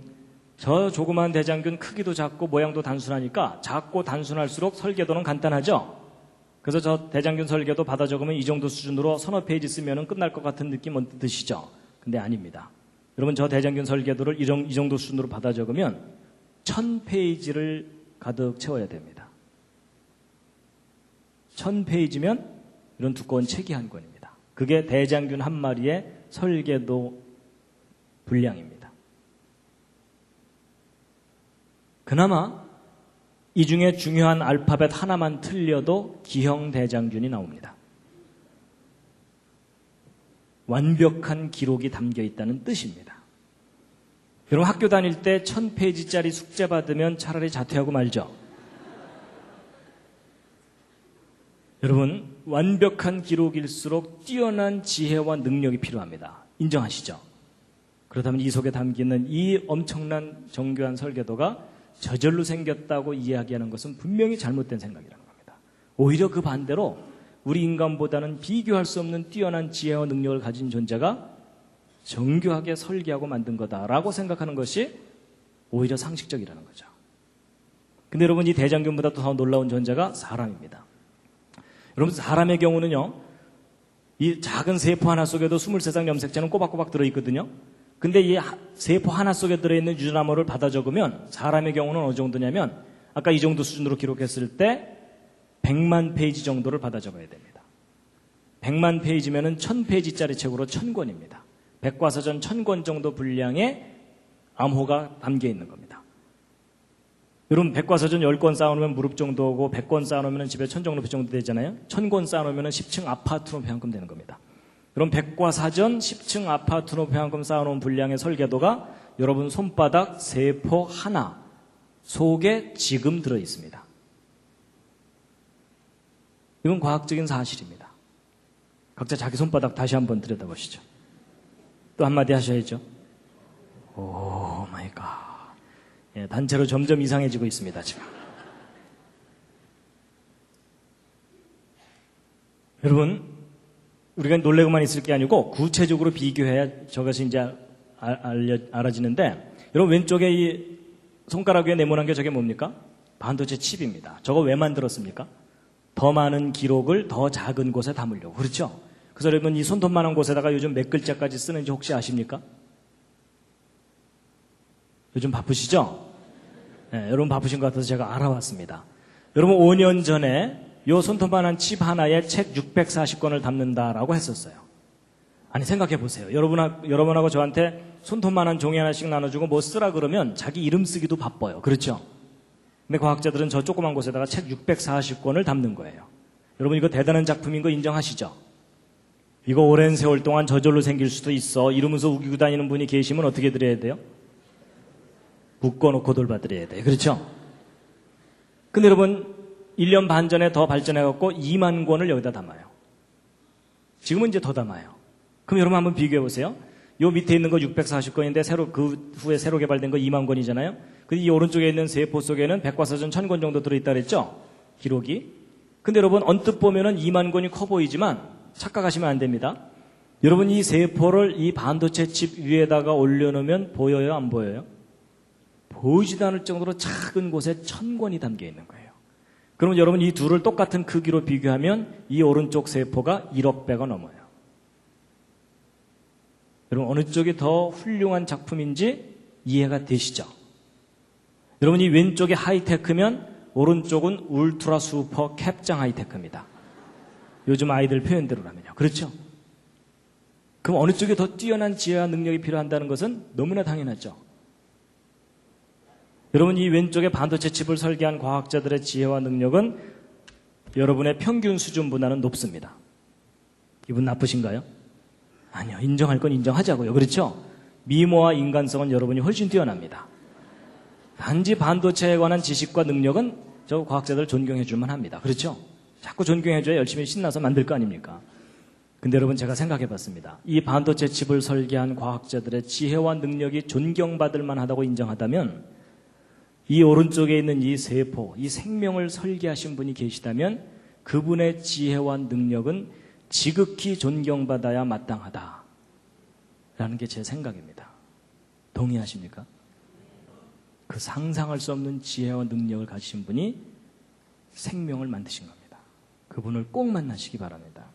Speaker 1: 저 조그만 대장균 크기도 작고 모양도 단순하니까 작고 단순할수록 설계도는 간단하죠. 그래서 저 대장균 설계도 받아 적으면 이 정도 수준으로 서너 페이지 쓰면 끝날 것 같은 느낌 드시죠? 근데 아닙니다. 여러분 저 대장균 설계도를 이 정도 수준으로 받아 적으면 1000페이지를 가득 채워야 됩니다. 1000페이지면 이런 두꺼운 책이 한 권입니다. 그게 대장균 한 마리의 설계도 분량입니다. 그나마 이 중에 중요한 알파벳 하나만 틀려도 기형 대장균이 나옵니다. 완벽한 기록이 담겨 있다는 뜻입니다. 여러분 학교 다닐 때 1000페이지짜리 숙제 받으면 차라리 자퇴하고 말죠. 여러분 완벽한 기록일수록 뛰어난 지혜와 능력이 필요합니다. 인정하시죠? 그렇다면 이 속에 담기는 이 엄청난 정교한 설계도가 저절로 생겼다고 이야기하는 것은 분명히 잘못된 생각이라는 겁니다. 오히려 그 반대로 우리 인간보다는 비교할 수 없는 뛰어난 지혜와 능력을 가진 존재가 정교하게 설계하고 만든 거다라고 생각하는 것이 오히려 상식적이라는 거죠. 근데 여러분 이 대장균보다 더 놀라운 존재가 사람입니다. 여러분, 사람의 경우는요, 이 작은 세포 하나 속에도 23장 염색체는 꼬박꼬박 들어있거든요. 근데 이 세포 하나 속에 들어있는 유전암호를 받아 적으면 사람의 경우는 어느 정도냐면 아까 이 정도 수준으로 기록했을 때 100만 페이지 정도를 받아 적어야 됩니다. 100만 페이지면은 1000페이지짜리 책으로 1000권입니다. 백과사전 1000권 정도 분량의 암호가 담겨 있는 겁니다. 여러분, 백과사전 10권 쌓아놓으면 무릎 정도 오고 100권 쌓아놓으면 집에 1000정도 정도 되잖아요. 1000권 쌓아놓으면 10층 아파트 높이만큼 되는 겁니다. 그럼 백과사전 10층 아파트 높이만큼 쌓아놓은 분량의 설계도가 여러분 손바닥 세포 하나 속에 지금 들어있습니다. 이건 과학적인 사실입니다. 각자 자기 손바닥 다시 한번 들여다보시죠. 또 한마디 하셔야죠. 오 마이 갓. 예, 단체로 점점 이상해지고 있습니다, 지금. 여러분, 우리가 놀래고만 있을 게 아니고 구체적으로 비교해야 저것이 이제 알아지는데, 여러분 왼쪽에 이 손가락 위에 네모난 게 저게 뭡니까? 반도체 칩입니다. 저거 왜 만들었습니까? 더 많은 기록을 더 작은 곳에 담으려고. 그렇죠? 그래서 여러분 이 손톱만한 곳에다가 요즘 몇 글자까지 쓰는지 혹시 아십니까? 요즘 바쁘시죠? 네, 여러분 바쁘신 것 같아서 제가 알아봤습니다. 여러분 5년 전에 요 손톱만한 칩 하나에 책 640권을 담는다라고 했었어요. 아니 생각해 보세요. 여러분하고 저한테 손톱만한 종이 하나씩 나눠주고 뭐 쓰라 그러면 자기 이름 쓰기도 바빠요. 그렇죠? 근데 과학자들은 저 조그만 곳에다가 책 640권을 담는 거예요. 여러분 이거 대단한 작품인 거 인정하시죠? 이거 오랜 세월 동안 저절로 생길 수도 있어. 이러면서 우기고 다니는 분이 계시면 어떻게 드려야 돼요? 묶어놓고 돌봐드려야 돼요. 그렇죠? 근데 여러분 1년 반 전에 더 발전해갖고 2만 권을 여기다 담아요. 지금은 이제 더 담아요. 그럼 여러분 한번 비교해보세요. 요 밑에 있는 거 640권인데 그 후에 새로 개발된 거 2만 권이잖아요. 근데 이 오른쪽에 있는 세포 속에는 백과사전 1000권 정도 들어있다 그랬죠? 기록이. 근데 여러분 언뜻 보면은 2만 권이 커 보이지만 착각하시면 안 됩니다. 여러분 이 세포를 이 반도체 칩 위에다가 올려놓으면 보여요? 안 보여요? 보이지도 않을 정도로 작은 곳에 1000권이 담겨 있는 거예요. 그러면 여러분 이 둘을 똑같은 크기로 비교하면 이 오른쪽 세포가 1억 배가 넘어요. 여러분 어느 쪽이 더 훌륭한 작품인지 이해가 되시죠? 여러분 이 왼쪽이 하이테크면 오른쪽은 울트라 슈퍼 캡장 하이테크입니다. 요즘 아이들 표현대로라면요. 그렇죠? 그럼 어느 쪽이 더 뛰어난 지혜와 능력이 필요한다는 것은 너무나 당연하죠. 여러분 이 왼쪽에 반도체 칩을 설계한 과학자들의 지혜와 능력은 여러분의 평균 수준보다는 높습니다. 기분 나쁘신가요? 아니요. 인정할 건 인정하자고요. 그렇죠? 미모와 인간성은 여러분이 훨씬 뛰어납니다. 단지 반도체에 관한 지식과 능력은 저 과학자들 존경해 줄만 합니다. 그렇죠? 자꾸 존경해줘야 열심히 신나서 만들 거 아닙니까? 근데 여러분 제가 생각해 봤습니다. 이 반도체 칩을 설계한 과학자들의 지혜와 능력이 존경받을 만하다고 인정하다면 이 오른쪽에 있는 이 세포, 이 생명을 설계하신 분이 계시다면 그분의 지혜와 능력은 지극히 존경받아야 마땅하다. 라는 게 제 생각입니다. 동의하십니까? 그 상상할 수 없는 지혜와 능력을 가지신 분이 생명을 만드신 겁니다. 그분을 꼭 만나시기 바랍니다.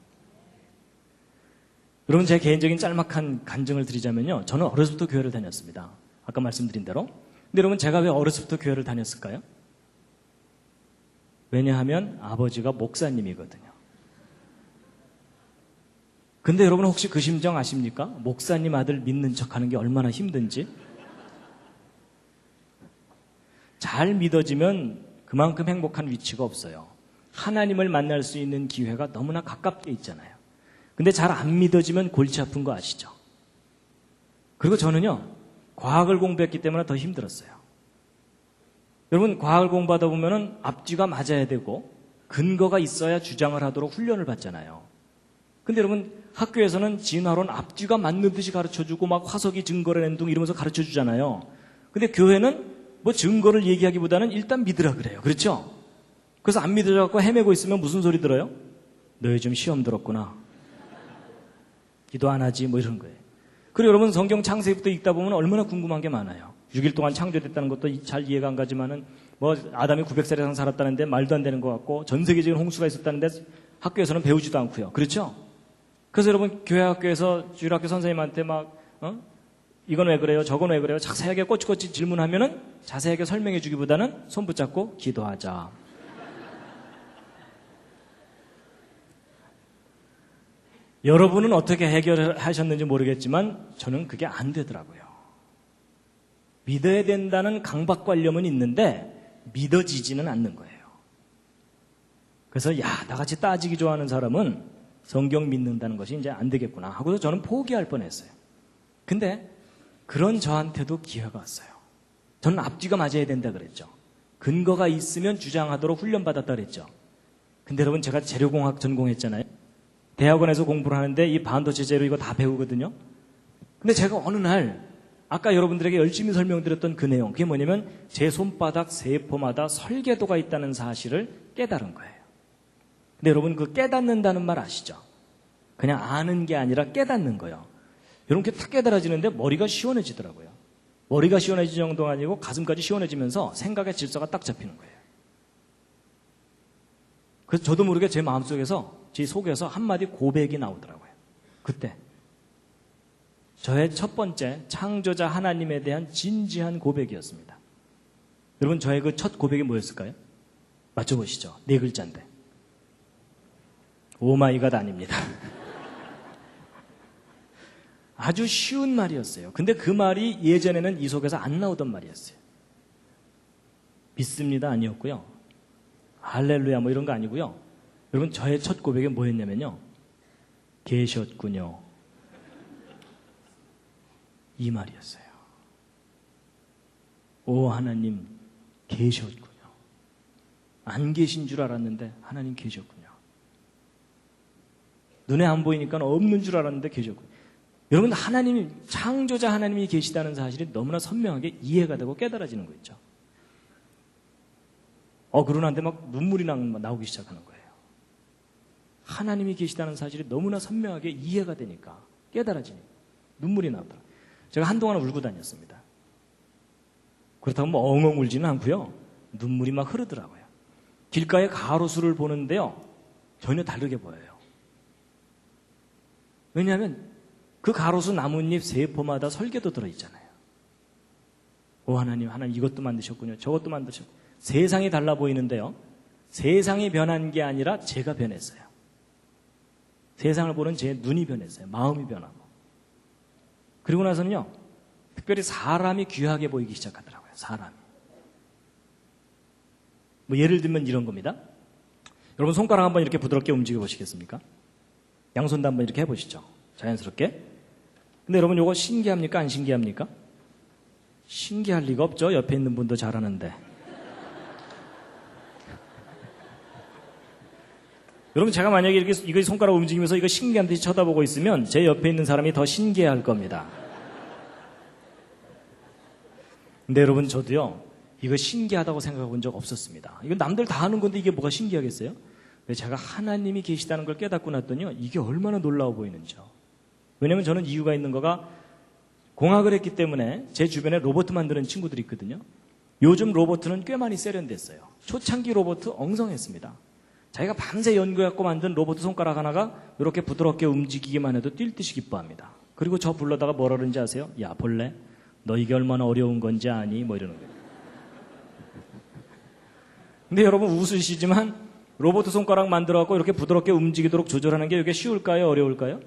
Speaker 1: 여러분 제 개인적인 짤막한 간증을 드리자면요. 저는 어렸을 때부터 교회를 다녔습니다. 아까 말씀드린 대로. 근데 여러분 제가 왜 어렸을 때부터 교회를 다녔을까요? 왜냐하면 아버지가 목사님이거든요. 근데 여러분 혹시 그 심정 아십니까? 목사님 아들 믿는 척하는 게 얼마나 힘든지. 잘 믿어지면 그만큼 행복한 위치가 없어요. 하나님을 만날 수 있는 기회가 너무나 가깝게 있잖아요. 근데 잘 안 믿어지면 골치 아픈 거 아시죠? 그리고 저는요. 과학을 공부했기 때문에 더 힘들었어요. 여러분 과학을 공부하다 보면은 앞뒤가 맞아야 되고 근거가 있어야 주장을 하도록 훈련을 받잖아요. 근데 여러분 학교에서는 진화론 앞뒤가 맞는 듯이 가르쳐주고 막 화석이 증거를 낸 둥 이러면서 가르쳐주잖아요. 근데 교회는 뭐 증거를 얘기하기보다는 일단 믿으라 그래요. 그렇죠? 그래서 안 믿어져갖고 헤매고 있으면 무슨 소리 들어요? 너 요즘 시험 들었구나. 기도 안 하지 뭐 이런 거예요. 그리고 여러분 성경 창세기부터 읽다 보면 얼마나 궁금한 게 많아요. 6일 동안 창조됐다는 것도 잘 이해가 안 가지만은 뭐 아담이 900살 이상 살았다는데 말도 안 되는 것 같고 전 세계적인 홍수가 있었다는데 학교에서는 배우지도 않고요. 그렇죠? 그래서 여러분 교회 학교에서 주일학교 선생님한테 막 이건 왜 그래요? 저건 왜 그래요? 자세하게 꼬치꼬치 질문하면은 자세하게 설명해 주기보다는 손 붙잡고 기도하자. 여러분은 어떻게 해결하셨는지 모르겠지만 저는 그게 안 되더라고요. 믿어야 된다는 강박관념은 있는데 믿어지지는 않는 거예요. 그래서 나같이 따지기 좋아하는 사람은 성경 믿는다는 것이 이제 안 되겠구나 하고서 저는 포기할 뻔했어요. 근데 그런 저한테도 기회가 왔어요. 저는 앞뒤가 맞아야 된다 그랬죠. 근거가 있으면 주장하도록 훈련받았다 그랬죠. 근데 여러분 제가 재료공학 전공했잖아요. 대학원에서 공부를 하는데 이 반도체 재료 이거 다 배우거든요. 근데 제가 어느 날 아까 여러분들에게 열심히 설명드렸던 그 내용, 그게 뭐냐면 제 손바닥 세포마다 설계도가 있다는 사실을 깨달은 거예요. 근데 여러분 그 깨닫는다는 말 아시죠? 그냥 아는 게 아니라 깨닫는 거예요. 여러분 그게 탁 깨달아지는데 머리가 시원해지더라고요. 머리가 시원해질 정도가 아니고 가슴까지 시원해지면서 생각의 질서가 딱 잡히는 거예요. 그래서 저도 모르게 제 마음속에서 제 속에서 한마디 고백이 나오더라고요. 그때 저의 첫 번째 창조자 하나님에 대한 진지한 고백이었습니다. 여러분 저의 그 첫 고백이 뭐였을까요? 맞춰보시죠. 4글자인데 오마이갓 아닙니다. 아주 쉬운 말이었어요. 근데 그 말이 예전에는 이 속에서 안 나오던 말이었어요. 믿습니다 아니었고요. 할렐루야 뭐 이런 거 아니고요. 여러분 저의 첫 고백이 뭐였냐면요. 계셨군요. 이 말이었어요. 오 하나님 계셨군요. 안 계신 줄 알았는데 하나님 계셨군요. 눈에 안 보이니까 없는 줄 알았는데 계셨군요. 여러분 하나님 창조자 하나님이 계시다는 사실이 너무나 선명하게 이해가 되고 깨달아지는 거 있죠. 그러는데 막 눈물이 나오기 시작하는 거예요. 하나님이 계시다는 사실이 너무나 선명하게 이해가 되니까 깨달아지니까 눈물이 나더라고요. 제가 한동안 울고 다녔습니다. 그렇다고 뭐 엉엉 울지는 않고요. 눈물이 막 흐르더라고요. 길가에 가로수를 보는데요. 전혀 다르게 보여요. 왜냐하면 그 가로수 나뭇잎 세포마다 설계도 들어있잖아요. 오 하나님 이것도 만드셨군요. 저것도 만드셨군요. 세상이 달라 보이는데요. 세상이 변한 게 아니라 제가 변했어요. 세상을 보는 제 눈이 변했어요. 마음이 변하고. 그리고 나서는요. 특별히 사람이 귀하게 보이기 시작하더라고요. 사람이. 뭐 예를 들면 이런 겁니다. 여러분 손가락 한번 이렇게 부드럽게 움직여 보시겠습니까? 양손도 한번 이렇게 해보시죠. 자연스럽게. 근데 여러분 이거 신기합니까? 안 신기합니까? 신기할 리가 없죠. 옆에 있는 분도 잘하는데. 여러분 제가 만약에 이거 손가락 움직이면서 이거 신기한 듯이 쳐다보고 있으면 제 옆에 있는 사람이 더 신기해할 겁니다. 근데 여러분 저도요 이거 신기하다고 생각해 본 적 없었습니다. 이거 남들 다 하는 건데 이게 뭐가 신기하겠어요? 제가 하나님이 계시다는 걸 깨닫고 났더니요 이게 얼마나 놀라워 보이는지요. 왜냐면 저는 이유가 있는 거가 공학을 했기 때문에 제 주변에 로봇 만드는 친구들이 있거든요. 요즘 로봇은 꽤 많이 세련됐어요. 초창기 로봇 엉성했습니다. 자기가 밤새 연구해갖고 만든 로봇 손가락 하나가 이렇게 부드럽게 움직이기만 해도 뛸 듯이 기뻐합니다. 그리고 저 불러다가 뭐라 그러는지 아세요? 야 벌레 너 이게 얼마나 어려운 건지 아니? 뭐 이러는 거예요. 근데 여러분 웃으시지만 로봇 손가락 만들어갖고 이렇게 부드럽게 움직이도록 조절하는 게 이게 쉬울까요? 어려울까요?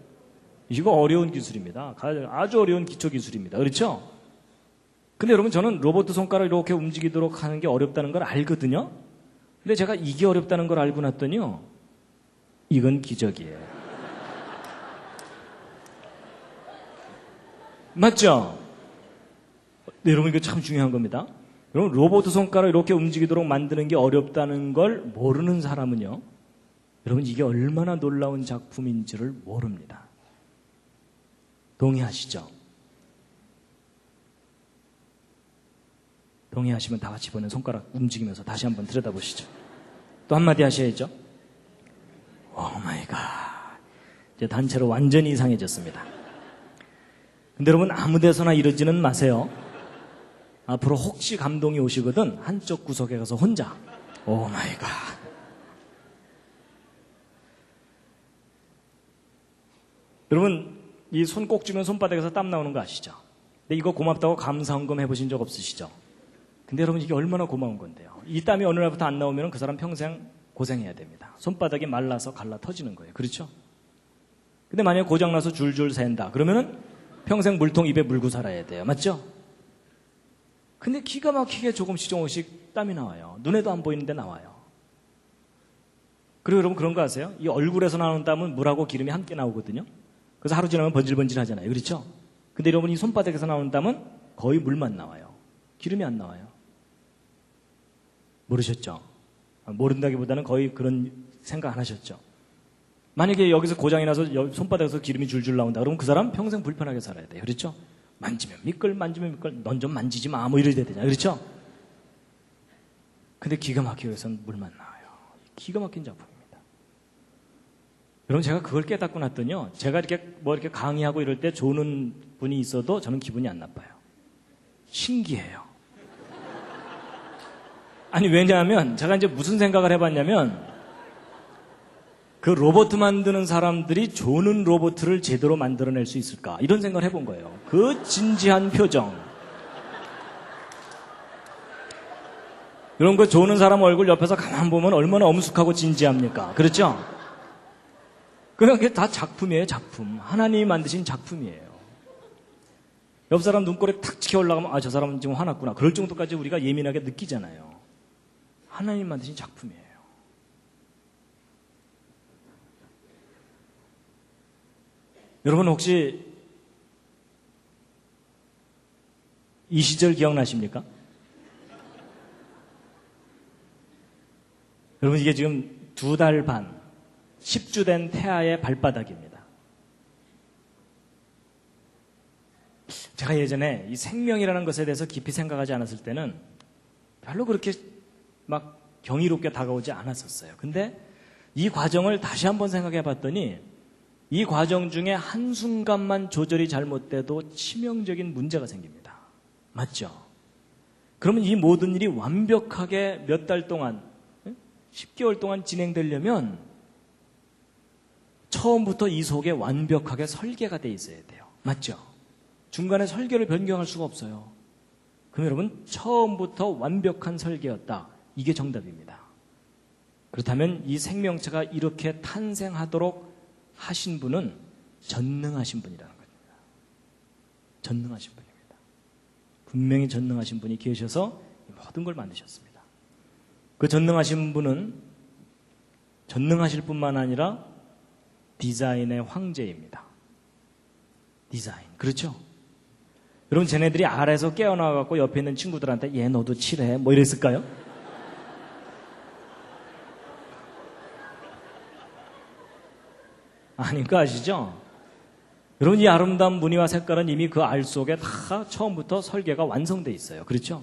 Speaker 1: 이거 어려운 기술입니다. 아주 어려운 기초 기술입니다. 그렇죠? 근데 여러분 저는 로봇 손가락 이렇게 움직이도록 하는 게 어렵다는 걸 알거든요. 근데 제가 이게 어렵다는 걸 알고 났더니요. 이건 기적이에요. 맞죠? 네, 여러분 이거 참 중요한 겁니다. 여러분 로봇 손가락 이렇게 움직이도록 만드는 게 어렵다는 걸 모르는 사람은요. 여러분 이게 얼마나 놀라운 작품인지를 모릅니다. 동의하시죠? 동의하시면 다 같이 보는 손가락 움직이면서 다시 한번 들여다보시죠. 또 한마디 하셔야죠. 오 마이 갓. 이제 단체로 완전히 이상해졌습니다. 근데 여러분 아무 데서나 이러지는 마세요. 앞으로 혹시 감동이 오시거든 한쪽 구석에 가서 혼자 오 마이 갓. 여러분, 이 손 꼭 쥐면 손바닥에서 땀 나오는 거 아시죠? 근데 이거 고맙다고 감사헌금 해보신 적 없으시죠? 근데 여러분, 이게 얼마나 고마운 건데요. 이 땀이 어느 날부터 안 나오면 그 사람 평생 고생해야 됩니다. 손바닥이 말라서 갈라 터지는 거예요. 그렇죠? 근데 만약에 고장나서 줄줄 샌다. 그러면은 평생 물통 입에 물고 살아야 돼요. 맞죠? 근데 기가 막히게 조금씩 땀이 나와요. 눈에도 안 보이는데 나와요. 그리고 여러분 그런 거 아세요? 이 얼굴에서 나오는 땀은 물하고 기름이 함께 나오거든요. 그래서 하루 지나면 번질번질 하잖아요. 그렇죠? 근데 여러분 이 손바닥에서 나오는 땀은 거의 물만 나와요. 기름이 안 나와요. 모르셨죠? 모른다기보다는 거의 그런 생각 안 하셨죠? 만약에 여기서 고장이 나서 손바닥에서 기름이 줄줄 나온다. 그러면 그 사람 평생 불편하게 살아야 돼요. 그렇죠? 만지면 미끌, 만지면 미끌, 넌 좀 만지지 마. 뭐 이래야 되잖아요. 그렇죠? 근데 기가 막히게 해서는 물만 나와요. 기가 막힌 작품입니다. 여러분 제가 그걸 깨닫고 났더니요. 제가 이렇게 강의하고 이럴 때 조는 분이 있어도 저는 기분이 안 나빠요. 신기해요. 아니 왜냐하면 제가 이제 무슨 생각을 해봤냐면 그 로봇 만드는 사람들이 조는 로봇을 제대로 만들어낼 수 있을까 이런 생각을 해본 거예요. 그 진지한 표정. 이런 거 조는 사람 얼굴 옆에서 가만 보면 얼마나 엄숙하고 진지합니까? 그렇죠? 그게 다 작품이에요. 작품. 하나님이 만드신 작품이에요. 옆 사람 눈꼬리 탁 치켜 올라가면 아, 저 사람은 지금 화났구나. 그럴 정도까지 우리가 예민하게 느끼잖아요. 하나님 만드신 작품이에요. 여러분 혹시 이 시절 기억나십니까? 여러분 이게 지금 2달 반 10주 된 태아의 발바닥입니다. 제가 예전에 이 생명이라는 것에 대해서 깊이 생각하지 않았을 때는 별로 그렇게 막 경이롭게 다가오지 않았었어요. 근데 이 과정을 다시 한번 생각해 봤더니 이 과정 중에 한순간만 조절이 잘못돼도 치명적인 문제가 생깁니다. 맞죠? 그러면 이 모든 일이 완벽하게 몇 달 동안 10개월 동안 진행되려면 처음부터 이 속에 완벽하게 설계가 돼 있어야 돼요. 맞죠? 중간에 설계를 변경할 수가 없어요. 그럼 여러분 처음부터 완벽한 설계였다. 이게 정답입니다. 그렇다면 이 생명체가 이렇게 탄생하도록 하신 분은 전능하신 분이라는 겁니다. 전능하신 분입니다. 분명히 전능하신 분이 계셔서 모든 걸 만드셨습니다. 그 전능하신 분은 전능하실 뿐만 아니라 디자인의 황제입니다. 디자인. 그렇죠? 여러분 쟤네들이 아래에서 깨어나와갖고 옆에 있는 친구들한테 얘 너도 칠해 뭐 이랬을까요? 아닌 거 아시죠? 여러분 이 아름다운 무늬와 색깔은 이미 그 알 속에 다 처음부터 설계가 완성되어 있어요. 그렇죠?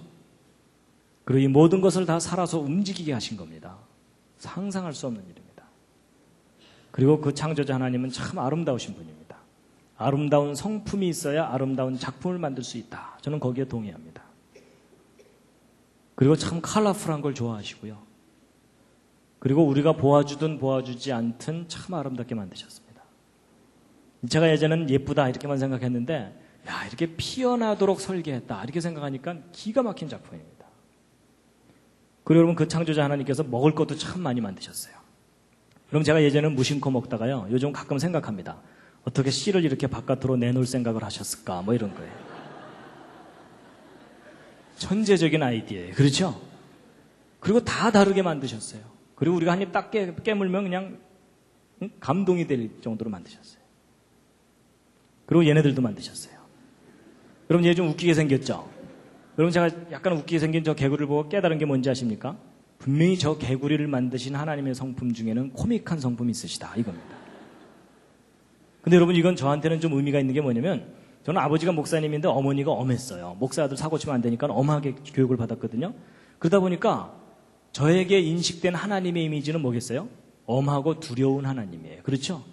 Speaker 1: 그리고 이 모든 것을 다 살아서 움직이게 하신 겁니다. 상상할 수 없는 일입니다. 그리고 그 창조자 하나님은 참 아름다우신 분입니다. 아름다운 성품이 있어야 아름다운 작품을 만들 수 있다. 저는 거기에 동의합니다. 그리고 참 컬러풀한 걸 좋아하시고요. 그리고 우리가 보아주든 보아주지 않든 참 아름답게 만드셨습니다. 제가 예전에는 예쁘다 이렇게만 생각했는데 야 이렇게 피어나도록 설계했다 이렇게 생각하니까 기가 막힌 작품입니다. 그리고 여러분 그 창조자 하나님께서 먹을 것도 참 많이 만드셨어요. 그럼 제가 예전에는 무심코 먹다가요 요즘 가끔 생각합니다. 어떻게 씨를 이렇게 바깥으로 내놓을 생각을 하셨을까 뭐 이런 거예요. 천재적인 아이디어예요. 그렇죠? 그리고 다 다르게 만드셨어요. 그리고 우리가 한 입 딱 깨물면 그냥 감동이 될 정도로 만드셨어요. 그리고 얘네들도 만드셨어요. 여러분 얘 좀 웃기게 생겼죠? 여러분 제가 약간 웃기게 생긴 저 개구리를 보고 깨달은 게 뭔지 아십니까? 분명히 저 개구리를 만드신 하나님의 성품 중에는 코믹한 성품이 있으시다 이겁니다. 근데 여러분 이건 저한테는 좀 의미가 있는 게 뭐냐면 저는 아버지가 목사님인데 어머니가 엄했어요. 목사 아들 사고 치면 안 되니까 엄하게 교육을 받았거든요. 그러다 보니까 저에게 인식된 하나님의 이미지는 뭐겠어요? 엄하고 두려운 하나님이에요. 그렇죠?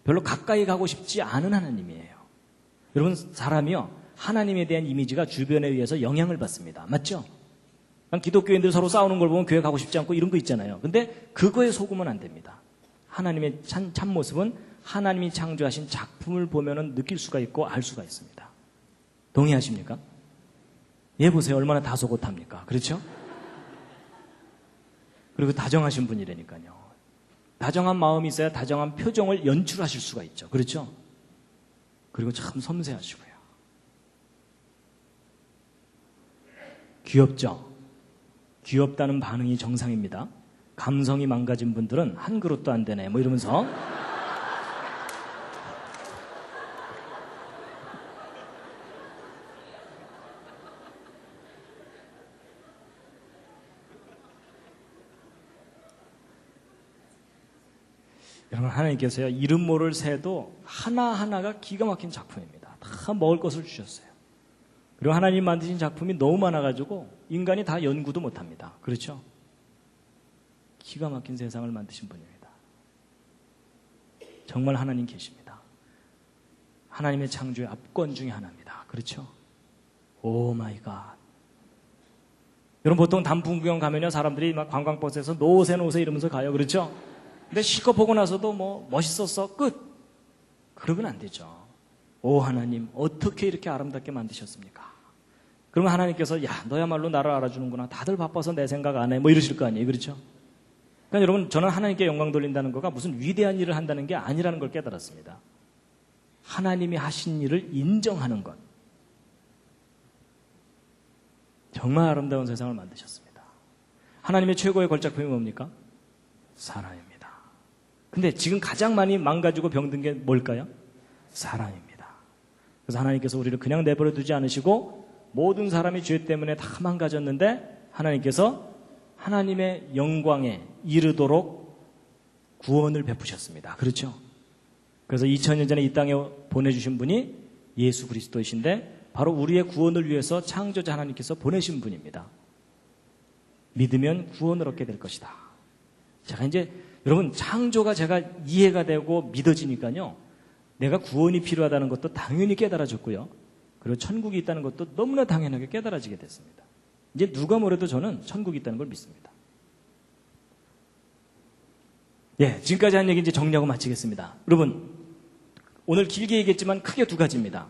Speaker 1: 별로 가까이 가고 싶지 않은 하나님이에요. 여러분 사람이요 하나님에 대한 이미지가 주변에 의해서 영향을 받습니다. 맞죠? 기독교인들 서로 싸우는 걸 보면 교회 가고 싶지 않고 이런 거 있잖아요. 근데 그거에 속으면 안 됩니다. 하나님의 참모습은 하나님이 창조하신 작품을 보면은 느낄 수가 있고 알 수가 있습니다. 동의하십니까? 얘 보세요. 얼마나 다소곳합니까? 그렇죠? 그리고 다정하신 분이라니까요. 다정한 마음이 있어야 다정한 표정을 연출하실 수가 있죠. 그렇죠? 그리고 참 섬세하시고요. 귀엽죠? 귀엽다는 반응이 정상입니다. 감성이 망가진 분들은 한 그릇도 안 되네 뭐 이러면서 여러분, 하나님께서요, 이름 모를 새도 하나하나가 기가 막힌 작품입니다. 다 먹을 것을 주셨어요. 그리고 하나님 만드신 작품이 너무 많아가지고 인간이 다 연구도 못합니다. 그렇죠? 기가 막힌 세상을 만드신 분입니다. 정말 하나님 계십니다. 하나님의 창조의 압권 중에 하나입니다. 그렇죠? 오 마이 갓. 여러분, 보통 단풍 구경 가면요, 사람들이 막 관광버스에서 노세 이러면서 가요. 그렇죠? 근데 실컷 보고 나서도 뭐 멋있었어 끝. 그러면 안 되죠. 오 하나님, 어떻게 이렇게 아름답게 만드셨습니까? 그러면 하나님께서 야 너야말로 나를 알아주는구나. 다들 바빠서 내 생각 안 해. 뭐 이러실 거 아니에요. 그렇죠? 그러니까 여러분, 저는 하나님께 영광 돌린다는 거가 무슨 위대한 일을 한다는 게 아니라는 걸 깨달았습니다. 하나님이 하신 일을 인정하는 것. 정말 아름다운 세상을 만드셨습니다. 하나님의 최고의 걸작품이 뭡니까? 사람입니다. 근데 지금 가장 많이 망가지고 병든 게 뭘까요? 사람입니다. 그래서 하나님께서 우리를 그냥 내버려 두지 않으시고 모든 사람이 죄 때문에 다 망가졌는데 하나님께서 하나님의 영광에 이르도록 구원을 베푸셨습니다. 그렇죠? 그래서 2000년 전에 이 땅에 보내주신 분이 예수 그리스도이신데 바로 우리의 구원을 위해서 창조자 하나님께서 보내신 분입니다. 믿으면 구원을 얻게 될 것이다. 제가 이제 여러분, 창조가 제가 이해가 되고 믿어지니까요, 내가 구원이 필요하다는 것도 당연히 깨달아졌고요, 그리고 천국이 있다는 것도 너무나 당연하게 깨달아지게 됐습니다. 이제 누가 뭐래도 저는 천국이 있다는 걸 믿습니다. 예, 지금까지 한 얘기 이제 정리하고 마치겠습니다. 여러분, 오늘 길게 얘기했지만 크게 두 가지입니다.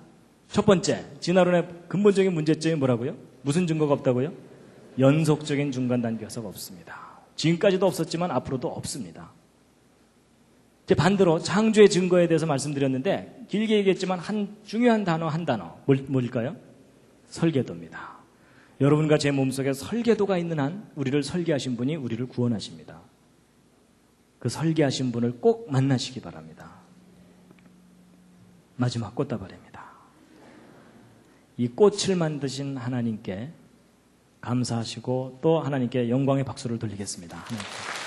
Speaker 1: 첫 번째, 진화론의 근본적인 문제점이 뭐라고요? 무슨 증거가 없다고요? 연속적인 중간 단계가 없습니다. 지금까지도 없었지만 앞으로도 없습니다. 이제 반대로 창조의 증거에 대해서 말씀드렸는데 길게 얘기했지만 한 중요한 단어 한 단어 뭘까요? 설계도입니다. 여러분과 제 몸속에 설계도가 있는 한 우리를 설계하신 분이 우리를 구원하십니다. 그 설계하신 분을 꼭 만나시기 바랍니다. 마지막 꽃다발입니다. 이 꽃을 만드신 하나님께 감사하시고 또 하나님께 영광의 박수를 돌리겠습니다. 하나님께.